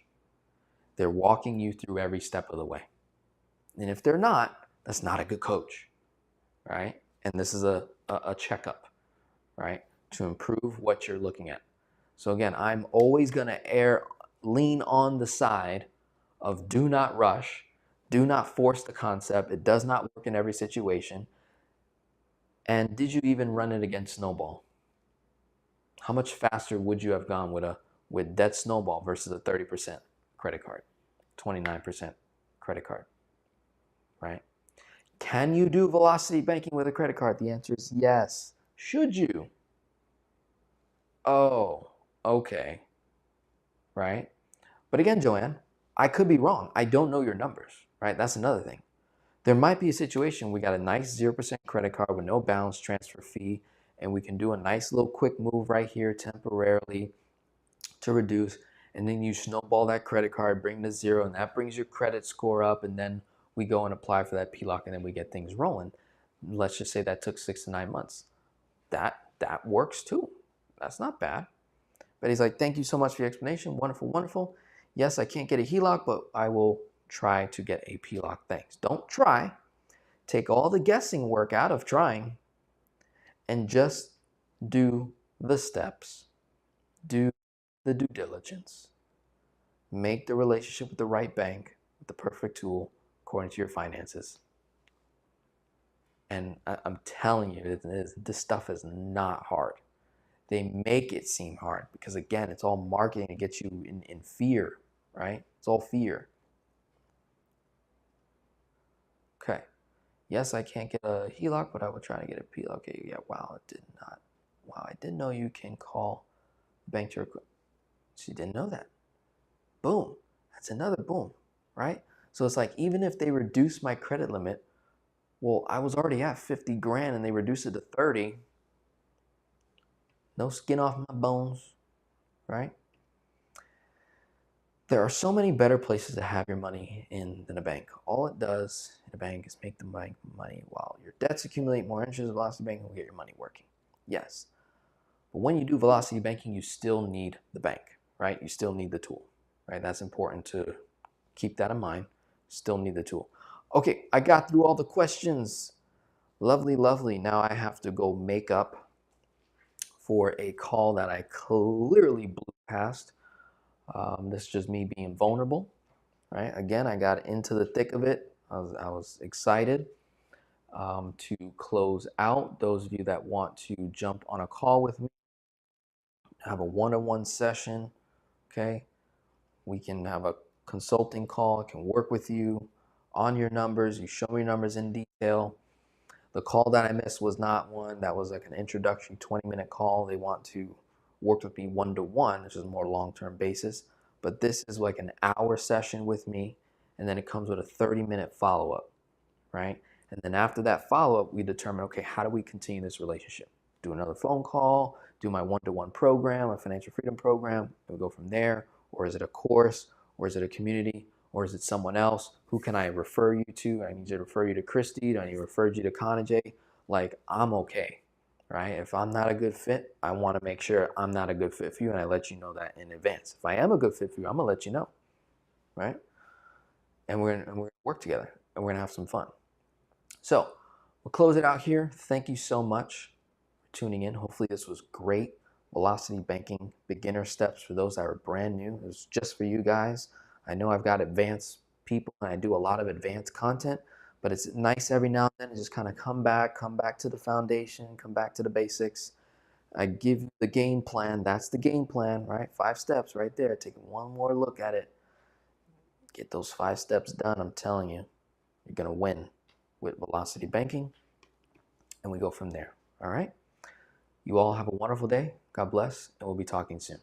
They're walking you through every step of the way. And if they're not, that's not a good coach, right? And this is a checkup, right? To improve what you're looking at. So again, I'm always going to lean on the side of do not rush, do not force the concept. It does not work in every situation. And did you even run it against Snowball? How much faster would you have gone with that Snowball versus a 30% credit card, 29% credit card, right? Can you do velocity banking with a credit card? The answer is yes. Should you? Oh, okay, right? But again, Joanne, I could be wrong. I don't know your numbers, right? That's another thing. There might be a situation we got a nice 0% credit card with no balance transfer fee, and we can do a nice little quick move right here temporarily to reduce, and then you snowball that credit card, bring to zero, and that brings your credit score up, and then we go and apply for that PLOC, and then we get things rolling. Let's just say that took 6 to 9 months. That works too. That's not bad. But he's like, thank you so much for your explanation. Wonderful, wonderful. Yes, I can't get a HELOC, but I will try to get a PLOC. Thanks. Don't try. Take all the guessing work out of trying and just do the steps. Do the due diligence. Make the relationship with the right bank, with the perfect tool, according to your finances. And I'm telling you, this stuff is not hard. They make it seem hard because, again, it's all marketing to get you in fear, right? It's all fear. Okay. Yes, I can't get a HELOC, but I will try to get a PLOC. Okay, yeah, wow, it did not. Wow, I didn't know you can call bank to request. She didn't know that. Boom. That's another boom, right? So it's like, even if they reduce my credit limit, well, I was already at 50 grand and they reduce it to 30. No skin off my bones, right? There are so many better places to have your money in than a bank. All it does in a bank is make the bank money while your debts accumulate. More interest. Velocity banking will get your money working. Yes. But when you do velocity banking, you still need the bank, right? You still need the tool, right? That's important to keep that in mind. Still need the tool. Okay, I got through all the questions. Lovely, lovely. Now I have to go make up for a call that I clearly blew past. This is just me being vulnerable, right? Again, I got into the thick of it. I was excited to close out. Those of you that want to jump on a call with me, have a one-on-one session, okay? We can have a consulting call. I can work with you on your numbers. You show me your numbers in detail. The call that I missed was not one that was like an introductory 20-minute call. They want to work with me one-to-one, which is a more long-term basis. But this is like an hour session with me, and then it comes with a 30-minute follow-up, right? And then after that follow-up, we determine, okay, how do we continue this relationship? Do another phone call, do my one-to-one program, a financial freedom program, and we go from there. Or is it a course, or is it a community, or is it someone else? Who can I refer you to? I need to refer you to Christy. Do I need to refer you to Kanajay? Like, I'm okay, right? If I'm not a good fit, I want to make sure I'm not a good fit for you, and I let you know that in advance. If I am a good fit for you, I'm going to let you know, right? And we're going to work together, and we're going to have some fun. So we'll close it out here. Thank you so much for tuning in. Hopefully this was great. Velocity banking, beginner steps for those that are brand new. It was just for you guys. I know I've got advanced people and I do a lot of advanced content, but it's nice every now and then to just kind of come back to the foundation, come back to the basics. I give you the game plan. That's the game plan, right? 5 steps right there. Taking one more look at it. Get those 5 steps done. I'm telling you, you're going to win with velocity banking. And we go from there. All right. You all have a wonderful day. God bless. And we'll be talking soon.